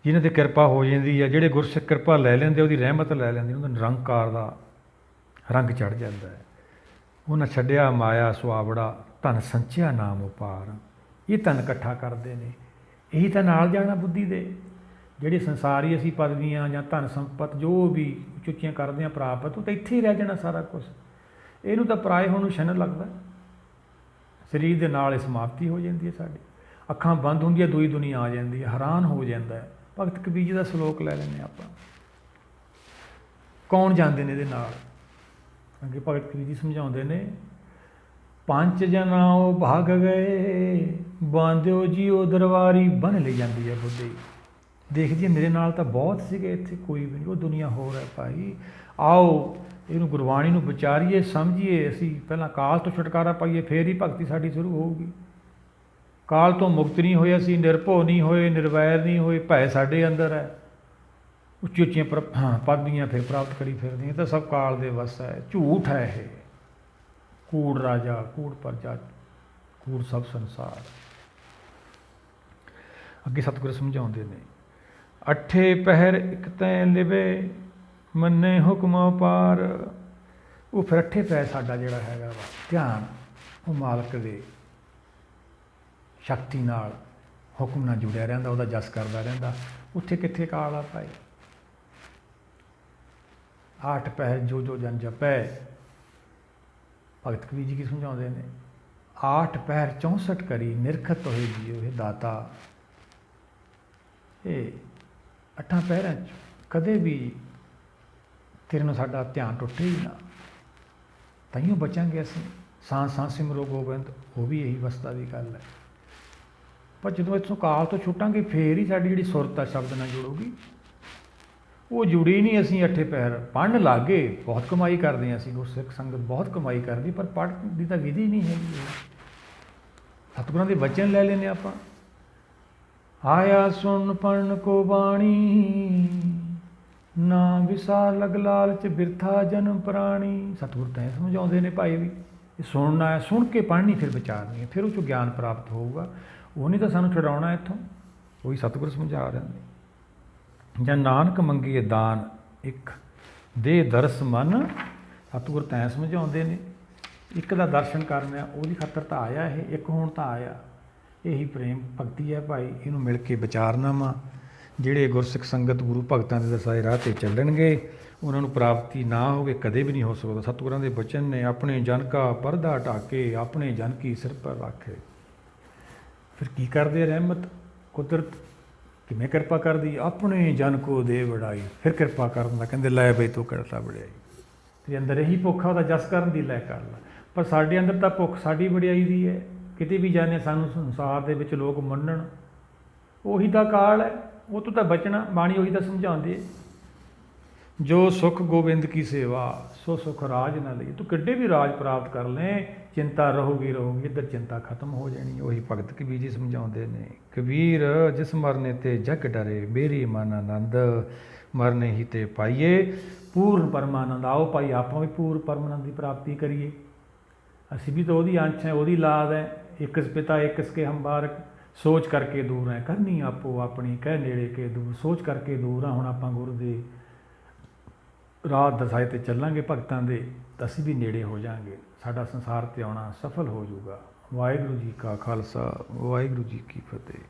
ਜਿਹਨਾਂ 'ਤੇ ਕਿਰਪਾ ਹੋ ਜਾਂਦੀ ਹੈ, ਜਿਹੜੇ ਗੁਰਸਿੱਖ ਕਿਰਪਾ ਲੈ ਲੈਂਦੇ, ਉਹਦੀ ਰਹਿਮਤ ਲੈ ਲੈਂਦੇ, ਉਹਦਾ ਨਿਰੰਕਾਰ ਦਾ ਰੰਗ ਚੜ੍ਹ ਜਾਂਦਾ ਹੈ। ਉਹਨਾਂ ਛੱਡਿਆ ਮਾਇਆ ਸੁਆਵੜਾ, ਧਨ ਸੰਚਿਆ ਨਾਮ ਉਪਾਰ। ਇਹ ਧਨ ਇਕੱਠਾ ਕਰਦੇ ਨੇ, ਇਹੀ ਤਾਂ ਨਾਲ ਜਾਣਾ ਬੁੱਧੀ ਦੇ। ਜਿਹੜੇ ਸੰਸਾਰੀ ਅਸੀਂ ਪਦਵੀਆਂ ਜਾਂ ਧਨ ਸੰਪਤ ਜੋ ਵੀ ਉੱਚੀਆਂ ਕਰਦੇ ਹਾਂ ਪ੍ਰਾਪਤ, ਉਹ ਤਾਂ ਇੱਥੇ ਹੀ ਰਹਿ ਜਾਣਾ ਸਾਰਾ ਕੁਛ। ਇਹਨੂੰ ਤਾਂ ਪਰਾਏ ਹੋਣ ਨੂੰ ਛਣ ਲੱਗਦਾ। ਸਰੀਰ ਦੇ ਨਾਲ ਇਹ ਸਮਾਪਤੀ ਹੋ ਜਾਂਦੀ ਹੈ ਸਾਡੀ। ਅੱਖਾਂ ਬੰਦ ਹੁੰਦੀਆਂ, ਦੂਈ ਦੁਨੀਆ ਆ ਜਾਂਦੀ ਹੈ, ਹੈਰਾਨ ਹੋ ਜਾਂਦਾ ਹੈ। ਭਗਤ ਕਬੀਰ ਜੀ ਦਾ ਸ਼ਲੋਕ ਲੈ ਲੈਂਦੇ ਆਪਾਂ, ਕੌਣ ਜਾਂਦੇ ਨੇ ਇਹਦੇ ਨਾਲ? ਅੱਗੇ ਭਗਤ ਕਬੀਰ ਜੀ ਸਮਝਾਉਂਦੇ ਨੇ, ਪੰਜ ਜਨਾਓ ਭਾਗ ਗਏ, ਬਾਂਧਿਓ ਜੀਓ ਦਰਬਾਰੀ। ਬੰਨ੍ਹ ਲਈ ਜਾਂਦੀ ਹੈ ਬੁੱਧੀ, ਦੇਖਦੀ ਹੈ ਮੇਰੇ ਨਾਲ ਤਾਂ ਬਹੁਤ ਸੀਗੇ, ਇੱਥੇ ਕੋਈ ਵੀ ਨਹੀਂ, ਉਹ ਦੁਨੀਆ ਹੋਰ ਹੈ ਭਾਈ। ਆਓ ਇਹਨੂੰ ਗੁਰਬਾਣੀ ਨੂੰ ਵਿਚਾਰੀਏ, ਸਮਝੀਏ। ਅਸੀਂ ਪਹਿਲਾਂ ਕਾਲ ਤੋਂ ਛੁਟਕਾਰਾ ਪਾਈਏ, ਫੇਰ ਹੀ ਭਗਤੀ ਸਾਡੀ ਸ਼ੁਰੂ ਹੋਊਗੀ। ਕਾਲ ਤੋਂ ਮੁਕਤ ਨਹੀਂ ਹੋਏ ਅਸੀਂ, ਨਿਰਭਉ ਨਹੀਂ ਹੋਏ, ਨਿਰਵੈਰ ਨਹੀਂ ਹੋਏ, ਭੈ ਸਾਡੇ ਅੰਦਰ ਹੈ। ਉੱਚੀ ਉੱਚੀਆਂ ਪਦਵੀਆਂ ਫਿਰ ਪ੍ਰਾਪਤ ਕਰੀ ਫਿਰਦੀਆਂ, ਤਾਂ ਸਭ ਕਾਲ ਦੇ ਵੱਸ ਹੈ। ਝੂਠ ਹੈ ਇਹ। ਕੂੜ ਰਾਜਾ, ਕੂੜ ਪਰਜਾ, ਕੂੜ ਸਭ ਸੰਸਾਰ। ਅੱਗੇ ਸਤਿਗੁਰੂ ਸਮਝਾਉਂਦੇ ਨੇ, ਅੱਠੇ ਪਹਿਰ ਇੱਕ ਤੈਂ ਲਿਵੇ, ਮੰਨੇ ਹੁਕਮ ਪਾਰ। ਉਹ ਫਿਰ ਅੱਠੇ ਪੈਰ ਸਾਡਾ ਜਿਹੜਾ ਹੈਗਾ ਵਾ ਧਿਆਨ, ਉਹ ਮਾਲਕ ਦੇ ਸ਼ਕਤੀ ਨਾਲ, ਹੁਕਮ ਨਾਲ ਜੁੜਿਆ ਰਹਿੰਦਾ, ਉਹਦਾ ਜਸ ਕਰਦਾ ਰਹਿੰਦਾ। ਉੱਥੇ ਕਿੱਥੇ ਕਾਲ ਆ ਭਾਈ? ਆਠ ਪਹਿਰ ਜੋ ਜੋ ਜਨ ਜਪੈ। ਭਗਤ ਕਬੀਰ ਜੀ ਕੀ ਸਮਝਾਉਂਦੇ ਨੇ, ਆਠ ਪਹਿਰ 64 ਕਰੀ, ਨਿਰਖਤ ਹੋਏ ਜੀਓ ਇਹ ਦਾਤਾ। ਇਹ ਅੱਠਾਂ ਪਹਿਰਾਂ 'ਚ ਕਦੇ ਵੀ ਤੇਰੇ ਨੂੰ ਸਾਡਾ ਧਿਆਨ ਟੁੱਟੇ ਹੀ ਨਾ, ਤਾਈਓ ਬਚਾਂਗੇ ਅਸੀਂ। ਸਾਂ ਸਾਂ ਸਿਮਰੋ ਗੋਬਿੰਦ, ਉਹ ਵੀ ਇਹੀ ਅਵਸਥਾ ਦੀ ਗੱਲ ਹੈ। ਪਰ ਜਦੋਂ ਇੱਥੋਂ ਕਾਲ ਤੋਂ ਛੁੱਟਾਂਗੇ, ਫੇਰ ਹੀ ਸਾਡੀ ਜਿਹੜੀ ਸੁਰਤ ਆ ਸ਼ਬਦ ਨਾਲ ਜੁੜੂਗੀ। ਉਹ ਜੁੜੀ ਨਹੀਂ। ਅਸੀਂ ਅੱਠੇ ਪਹਿਰ ਪੜ੍ਹਨ ਲੱਗ ਗਏ, ਬਹੁਤ ਕਮਾਈ ਕਰਦੇ ਹਾਂ ਅਸੀਂ, ਗੁਰਸਿੱਖ ਸੰਗਤ ਬਹੁਤ ਕਮਾਈ ਕਰਦੀ, ਪਰ ਪੜ੍ਹਨ ਦੀ ਤਾਂ ਵਿਧੀ ਨਹੀਂ ਹੈਗੀ। ਸਤਿਗੁਰਾਂ ਦੇ ਵਚਨ ਲੈ ਲੈਂਦੇ ਆਪਾਂ, ਆਇਆ ਸੁਣ ਪੜ੍ਹਨ ਕੋ ਬਾਣੀ, ਨਾ ਵਿਸਾਰ ਲਗ ਲਾਲਚ ਬਿਰਥਾ ਜਨਮ ਪ੍ਰਾਣੀ। ਸਤਿਗੁਰ ਤਾਂ ਸਮਝਾਉਂਦੇ ਨੇ ਭਾਈ ਵੀ ਇਹ ਸੁਣਨਾ ਹੈ, ਸੁਣ ਕੇ ਪੜ੍ਹਨੀ, ਫਿਰ ਵਿਚਾਰਨੀ ਹੈ, ਫਿਰ ਉਹ 'ਚੋਂ ਗਿਆਨ ਪ੍ਰਾਪਤ ਹੋਊਗਾ। ਉਹ ਨਹੀਂ ਤਾਂ ਸਾਨੂੰ ਛੁਡਾਉਣਾ ਇੱਥੋਂ, ਉਹੀ ਸਤਿਗੁਰ ਸਮਝਾ ਰਹੇ ਨੇ। ਜਾਂ ਨਾਨਕ ਮੰਗੀਏ ਦਾਨ ਇੱਕ, ਦੇ ਦਰਸ ਮਨ। ਸਤਿਗੁਰ ਤੈਂ ਸਮਝਾਉਂਦੇ ਨੇ, ਇੱਕ ਦਾ ਦਰਸ਼ਨ ਕਰਨਾ, ਉਹਦੀ ਖਾਤਰ ਤਾਂ ਆਇਆ ਇਹ, ਇੱਕ ਹੋਣ ਤਾਂ ਆਇਆ। ਇਹੀ ਪ੍ਰੇਮ ਭਗਤੀ ਹੈ ਭਾਈ, ਇਹਨੂੰ ਮਿਲ ਕੇ ਵਿਚਾਰਨਾ ਵਾ। ਜਿਹੜੇ ਗੁਰਸਿੱਖ ਸੰਗਤ ਗੁਰੂ ਭਗਤਾਂ ਦੇ ਦਰਸਾਏ ਰਾਹ 'ਤੇ ਚੱਲਣਗੇ, ਉਹਨਾਂ ਨੂੰ ਪ੍ਰਾਪਤੀ ਨਾ ਹੋਵੇ ਕਦੇ ਵੀ ਨਹੀਂ ਹੋ ਸਕਦਾ। ਸਤਿਗੁਰਾਂ ਦੇ ਬਚਨ ਨੇ, ਆਪਣੇ ਜਨ ਕਾ ਪਰਦਾ ਢਾਕੇ, ਆਪਣੇ ਜਨ ਕੀ ਸਿਰ ਪਰ ਰੱਖੇ। ਫਿਰ ਕੀ ਕਰਦੇ ਰਹਿਮਤ? ਕੁਦਰਤ ਕਿਵੇਂ ਕਿਰਪਾ ਕਰਦੀ? ਆਪਣੇ ਜਨ ਕੋ ਦੇ ਵਡਾਈ। ਫਿਰ ਕਿਰਪਾ ਕਰਨ ਦਾ ਕਹਿੰਦੇ, ਲੈ ਬਈ ਤੂੰ ਕਰਤਾ ਵਡਿਆਈ। ਤੇ ਅੰਦਰ ਇਹੀ ਭੁੱਖ ਆ ਉਹਦਾ ਜਸ ਕਰਨ ਦੀ, ਲੈ ਕਰ ਲੈ। ਪਰ ਸਾਡੇ ਅੰਦਰ ਤਾਂ ਭੁੱਖ ਸਾਡੀ ਵਡਿਆਈ ਦੀ ਹੈ। ਕਿਤੇ ਵੀ ਜਾਂਦੇ ਸਾਨੂੰ ਸੰਸਾਰ ਦੇ ਵਿੱਚ ਲੋਕ ਮੰਨਣ, ਉਹੀ ਤਾਂ ਕਾਲ ਹੈ, ਉਹ ਤੋਂ ਤਾਂ ਬਚਣਾ। ਬਾਣੀ ਉਹੀ ਤਾਂ ਸਮਝਾਉਂਦੇ, ਜੋ ਸੁਖ ਗੋਬਿੰਦ ਕੀ ਸੇਵਾ, ਸੋ ਸੁਖ ਰਾਜ ਨਾ ਲਈ। ਤੂੰ ਕਿੱਡੇ ਵੀ ਰਾਜ ਪ੍ਰਾਪਤ ਕਰ ਲੈ, ਚਿੰਤਾ ਰਹੂਗੀ ਰਹੂਗੀ, ਇੱਧਰ ਚਿੰਤਾ ਖਤਮ ਹੋ ਜਾਣੀ। ਉਹੀ ਭਗਤ ਕਬੀਰ ਜੀ ਸਮਝਾਉਂਦੇ ਨੇ, ਕਬੀਰ ਜਿਸ ਮਰਨੇ ਤੇ ਜਗ ਡਰੇ, ਮੇਰੀ ਮਨ ਆਨੰਦ, ਮਰਨੇ ਹੀ ਤੇ ਪਾਈਏ ਪੂਰਨ ਪਰਮਾਨੰਦ। ਆਓ ਭਾਈ ਆਪਾਂ ਵੀ ਪੂਰਨ ਪਰਮਾਨੰਦ ਦੀ ਪ੍ਰਾਪਤੀ ਕਰੀਏ। ਅਸੀਂ ਵੀ ਤਾਂ ਉਹਦੀ ਅੰਸ਼ ਹੈ, ਉਹਦੀ ਲਾਦ ਹੈ। ਇਕਸ ਪਿਤਾ ਇਕਸ ਕੇ ਹਮ ਬਾਰਕ, ਸੋਚ ਕਰਕੇ ਦੂਰ ਹੈ, ਕਰਨੀ ਆਪੋ ਆਪਣੀ, ਕਹਿ ਨੇੜੇ ਕੇ ਦੂਰ। ਸੋਚ ਕਰਕੇ ਦੂਰ ਆ। ਹੁਣ ਆਪਾਂ ਗੁਰੂ ਦੇ ਰਾਹ ਦਸਾਏ 'ਤੇ ਚੱਲਾਂਗੇ ਭਗਤਾਂ ਦੇ, ਤਾਂ ਅਸੀਂ ਵੀ ਨੇੜੇ ਹੋ ਜਾਵਾਂਗੇ। ਸਾਡਾ ਸੰਸਾਰ 'ਤੇ ਆਉਣਾ ਸਫਲ ਹੋ ਜਾਊਗਾ। ਵਾਹਿਗੁਰੂ ਜੀ ਕਾ ਖਾਲਸਾ, ਵਾਹਿਗੁਰੂ ਜੀ ਕੀ ਫਤਿਹ।